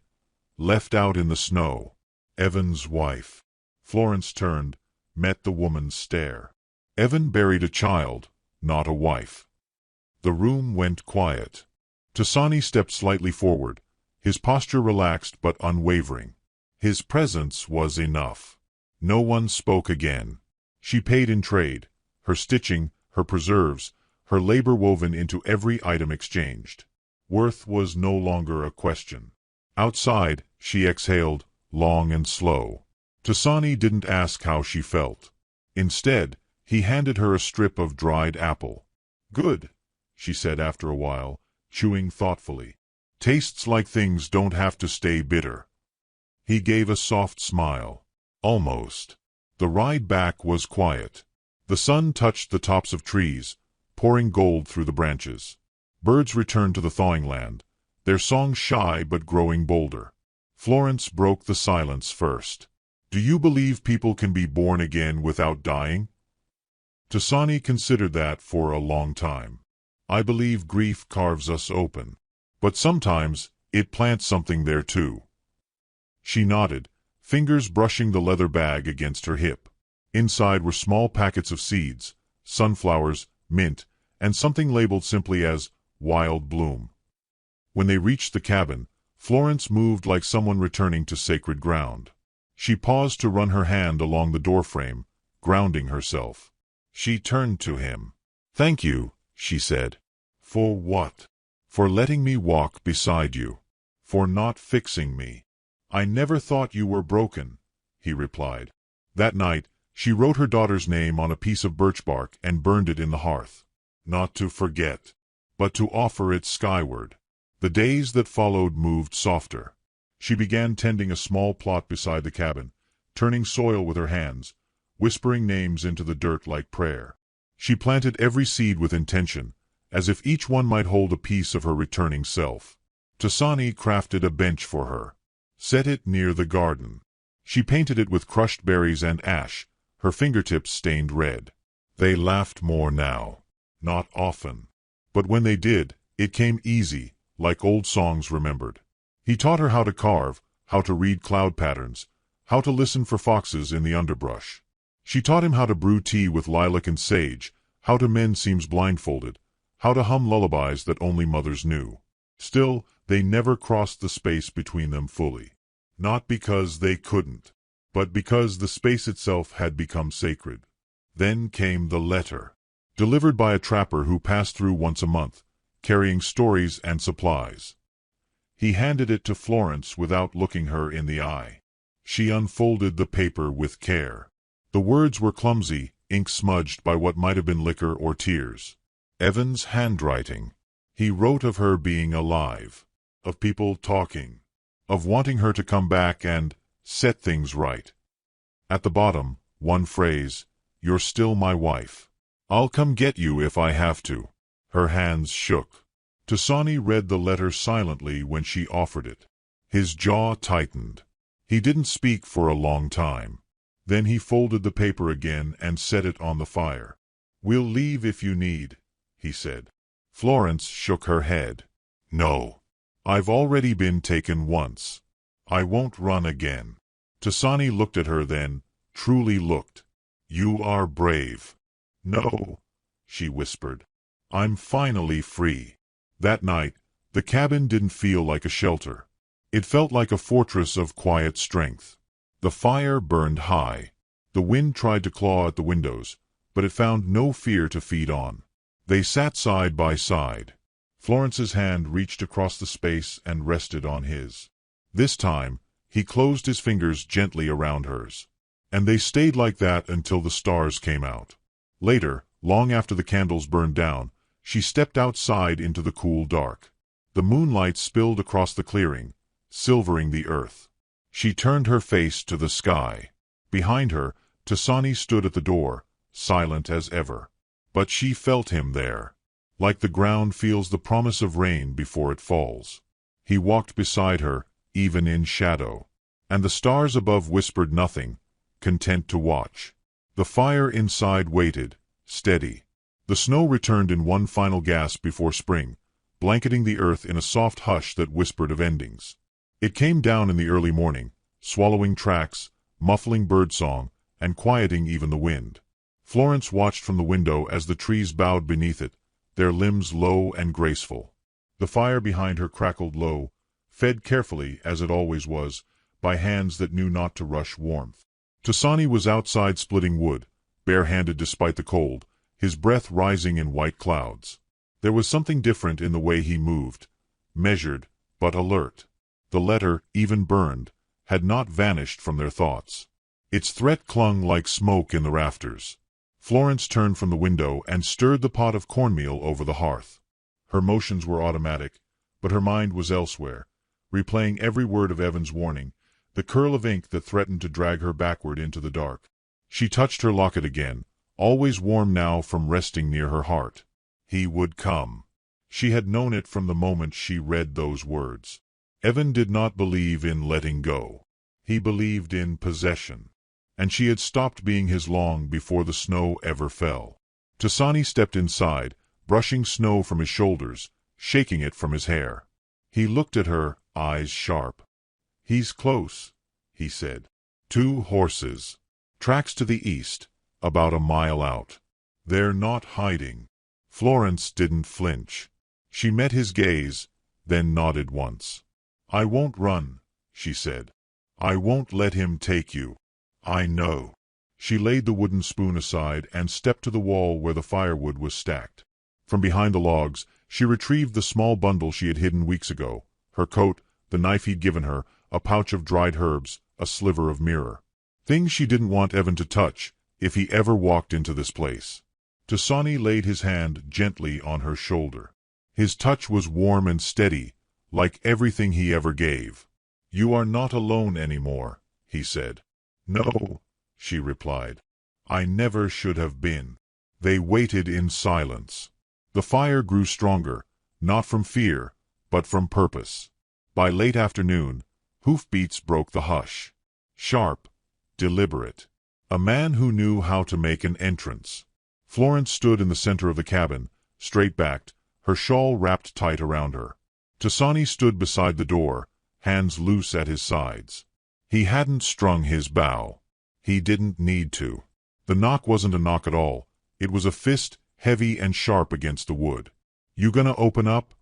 left out in the snow. Evan's wife. Florence turned, met the woman's stare. Evan buried a child, not a wife. The room went quiet. Tasani stepped slightly forward, his posture relaxed but unwavering. His presence was enough. No one spoke again. She paid in trade, her stitching, her preserves, her labor woven into every item exchanged. Worth was no longer a question. Outside, she exhaled, long and slow. Tasani didn't ask how she felt. Instead, he handed her a strip of dried apple. "Good," she said after a while, chewing thoughtfully. "Tastes like things don't have to stay bitter." He gave a soft smile. Almost. The ride back was quiet. The sun touched the tops of trees, pouring gold through the branches. Birds returned to the thawing land, their songs shy but growing bolder. Florence broke the silence first. "Do you believe people can be born again without dying?" Tasani considered that for a long time. "I believe grief carves us open. But sometimes, it plants something there too." She nodded, fingers brushing the leather bag against her hip. Inside were small packets of seeds, sunflowers, mint, and something labeled simply as Wild Bloom. When they reached the cabin, Florence moved like someone returning to sacred ground. She paused to run her hand along the doorframe, grounding herself. She turned to him. "Thank you," she said. "For what?" "For letting me walk beside you. For not fixing me." "I never thought you were broken," he replied. That night, she wrote her daughter's name on a piece of birch bark and burned it in the hearth. Not to forget, but to offer it skyward. The days that followed moved softer. She began tending a small plot beside the cabin, turning soil with her hands, whispering names into the dirt like prayer. She planted every seed with intention, as if each one might hold a piece of her returning self. Tasani crafted a bench for her. Set it near the garden. She painted it with crushed berries and ash, her fingertips stained red. They laughed more now. Not often. But when they did, it came easy, like old songs remembered. He taught her how to carve, how to read cloud patterns, how to listen for foxes in the underbrush. She taught him how to brew tea with lilac and sage, how to mend seams blindfolded, how to hum lullabies that only mothers knew. Still, they never crossed the space between them fully. Not because they couldn't, but because the space itself had become sacred. Then came the letter, delivered by a trapper who passed through once a month, carrying stories and supplies. He handed it to Florence without looking her in the eye. She unfolded the paper with care. The words were clumsy, ink smudged by what might have been liquor or tears. Evan's handwriting. He wrote of her being alive, of people talking, of wanting her to come back and set things right. At the bottom, one phrase, "You're still my wife. I'll come get you if I have to." Her hands shook. Tasani read the letter silently when she offered it. His jaw tightened. He didn't speak for a long time. Then he folded the paper again and set it on the fire. "We'll leave if you need," he said. Florence shook her head. "No. I've already been taken once. I won't run again." Tasani looked at her then, truly looked. "You are brave." "No," she whispered. "I'm finally free." That night, the cabin didn't feel like a shelter. It felt like a fortress of quiet strength. The fire burned high. The wind tried to claw at the windows, but it found no fear to feed on. They sat side by side. Florence's hand reached across the space and rested on his. This time, he closed his fingers gently around hers. And they stayed like that until the stars came out. Later, long after the candles burned down, she stepped outside into the cool dark. The moonlight spilled across the clearing, silvering the earth. She turned her face to the sky. Behind her, Tasani stood at the door, silent as ever. But she felt him there, like the ground feels the promise of rain before it falls. He walked beside her, even in shadow. And the stars above whispered nothing, content to watch. The fire inside waited, steady. The snow returned in one final gasp before spring, blanketing the earth in a soft hush that whispered of endings. It came down in the early morning, swallowing tracks, muffling birdsong, and quieting even the wind. Florence watched from the window as the trees bowed beneath it, their limbs low and graceful. The fire behind her crackled low, fed carefully, as it always was, by hands that knew not to rush warmth. Tasani was outside splitting wood, bare-handed despite the cold, his breath rising in white clouds. There was something different in the way he moved, measured, but alert. The letter, even burned, had not vanished from their thoughts. Its threat clung like smoke in the rafters. Florence turned from the window and stirred the pot of cornmeal over the hearth. Her motions were automatic, but her mind was elsewhere, replaying every word of Evan's warning, the curl of ink that threatened to drag her backward into the dark. She touched her locket again, always warm now from resting near her heart. He would come. She had known it from the moment she read those words. Evan did not believe in letting go. He believed in possession. And she had stopped being his long before the snow ever fell. Tasani stepped inside, brushing snow from his shoulders, shaking it from his hair. He looked at her, eyes sharp. "He's close," he said. "2 horses. Tracks to the east, about a mile out. They're not hiding." Florence didn't flinch. She met his gaze, then nodded once. "I won't run," she said. "I won't let him take you. I know." She laid the wooden spoon aside and stepped to the wall where the firewood was stacked. From behind the logs, she retrieved the small bundle she had hidden weeks ago, her coat, the knife he'd given her, a pouch of dried herbs, a sliver of mirror. Things she didn't want Evan to touch if he ever walked into this place. Tasani laid his hand gently on her shoulder. His touch was warm and steady, like everything he ever gave. "You are not alone anymore," he said. "No," she replied. "I never should have been." They waited in silence. The fire grew stronger, not from fear, but from purpose. By late afternoon, hoofbeats broke the hush. Sharp, deliberate. A man who knew how to make an entrance. Florence stood in the center of the cabin, straight-backed, her shawl wrapped tight around her. Tasani stood beside the door, hands loose at his sides. He hadn't strung his bow. He didn't need to. The knock wasn't a knock at all. It was a fist, heavy and sharp against the wood. "You gonna open up?"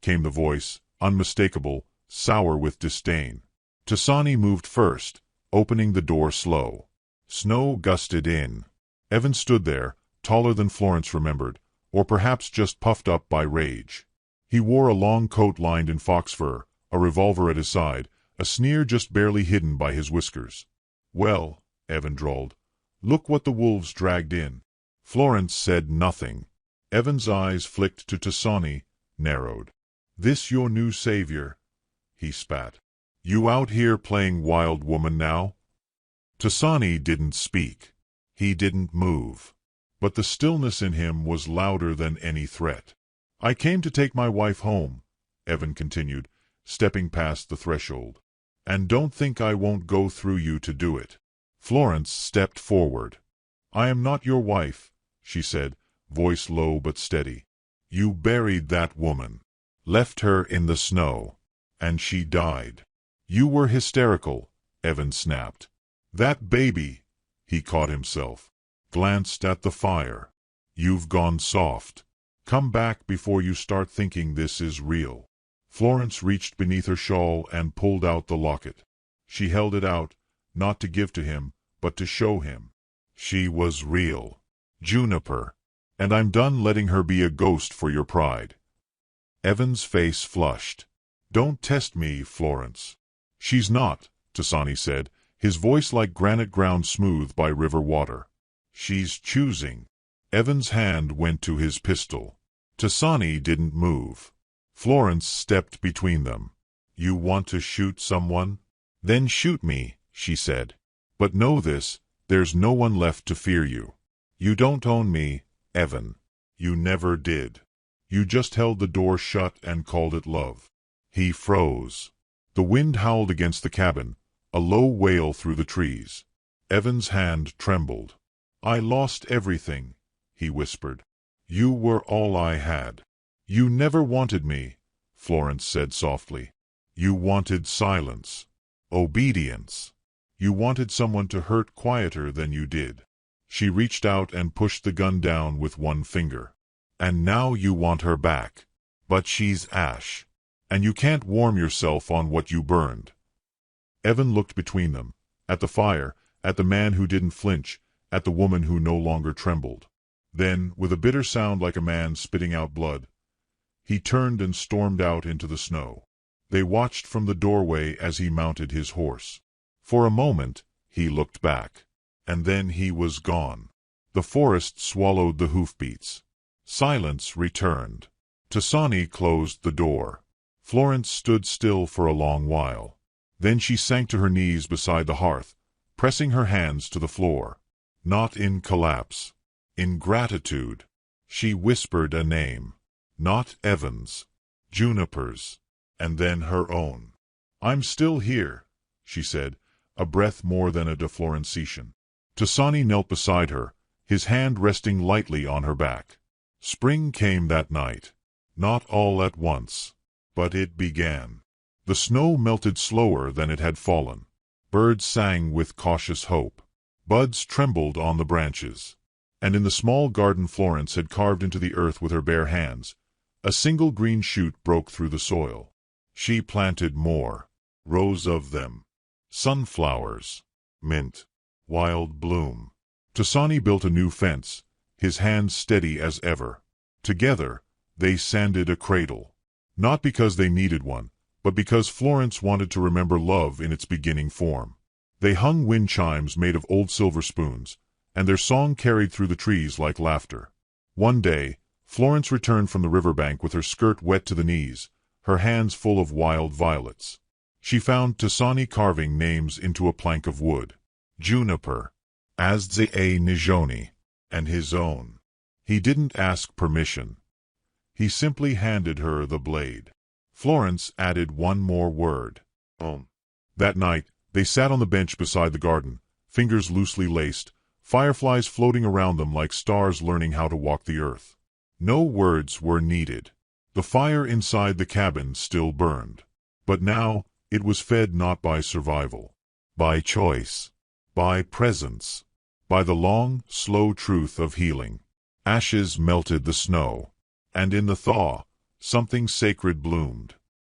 came the voice, unmistakable, sour with disdain. Tasani moved first, opening the door slow. Snow gusted in. Evan stood there, taller than Florence remembered, or perhaps just puffed up by rage. He wore a long coat lined in fox fur, a revolver at his side, a sneer just barely hidden by his whiskers. "Well," Evan drawled, "look what the wolves dragged in." Florence said nothing. Evan's eyes flicked to Tasani, narrowed. "This your new savior?" he spat. "You out here playing wild woman now?" Tasani didn't speak. He didn't move. But the stillness in him was louder than any threat. "I came to take my wife home," Evan continued, stepping past the threshold. "And don't think I won't go through you to do it." Florence stepped forward. "I am not your wife," she said, voice low but steady. "You buried that woman. Left her in the snow. And she died." "You were hysterical," Evan snapped. "That baby," he caught himself, glanced at the fire. "You've gone soft. Come back before you start thinking this is real." Florence reached beneath her shawl and pulled out the locket. She held it out, not to give to him, but to show him. She was real. Juniper. And I'm done letting her be a ghost for your pride. Evan's face flushed. "Don't test me, Florence." "She's not," Tasani said, his voice like granite ground smooth by river water. "She's choosing." Evan's hand went to his pistol. Tasani didn't move. Florence stepped between them. "You want to shoot someone? Then shoot me," she said. "But know this, there's no one left to fear you. You don't own me, Evan. You never did. You just held the door shut and called it love." He froze. The wind howled against the cabin, a low wail through the trees. Evan's hand trembled. "I lost everything," he whispered. "You were all I had." "You never wanted me," Florence said softly. "You wanted silence. Obedience. You wanted someone to hurt quieter than you did." She reached out and pushed the gun down with one finger. "And now you want her back. But she's ash. And you can't warm yourself on what you burned." Evan looked between them, at the fire, at the man who didn't flinch, at the woman who no longer trembled. Then, with a bitter sound like a man spitting out blood, he turned and stormed out into the snow. They watched from the doorway as he mounted his horse. For a moment, he looked back. And then he was gone. The forest swallowed the hoofbeats. Silence returned. Tasani closed the door. Florence stood still for a long while. Then she sank to her knees beside the hearth, pressing her hands to the floor. Not in collapse. In gratitude. She whispered a name. Not Evan's. Juniper's. And then her own. "I'm still here," she said, a breath more than a deflorenciation. Tasani knelt beside her, his hand resting lightly on her back. Spring came that night. Not all at once. But it began. The snow melted slower than it had fallen. Birds sang with cautious hope. Buds trembled on the branches. And in the small garden Florence had carved into the earth with her bare hands, a single green shoot broke through the soil. She planted more. Rows of them. Sunflowers. Mint. Wild bloom. Tasani built a new fence, his hands steady as ever. Together, they sanded a cradle. Not because they needed one, but because Florence wanted to remember love in its beginning form. They hung wind chimes made of old silver spoons, and their song carried through the trees like laughter. One day, Florence returned from the riverbank with her skirt wet to the knees, her hands full of wild violets. She found Tasani carving names into a plank of wood. Juniper. Azze Nijoni. And his own. He didn't ask permission. He simply handed her the blade. Florence added one more word. That night, they sat on the bench beside the garden, fingers loosely laced, fireflies floating around them like stars learning how to walk the earth. No words were needed. The fire inside the cabin still burned. But now, it was fed not by survival. By choice. By presence. By the long, slow truth of healing. Ashes melted the snow. And in the thaw, something sacred bloomed.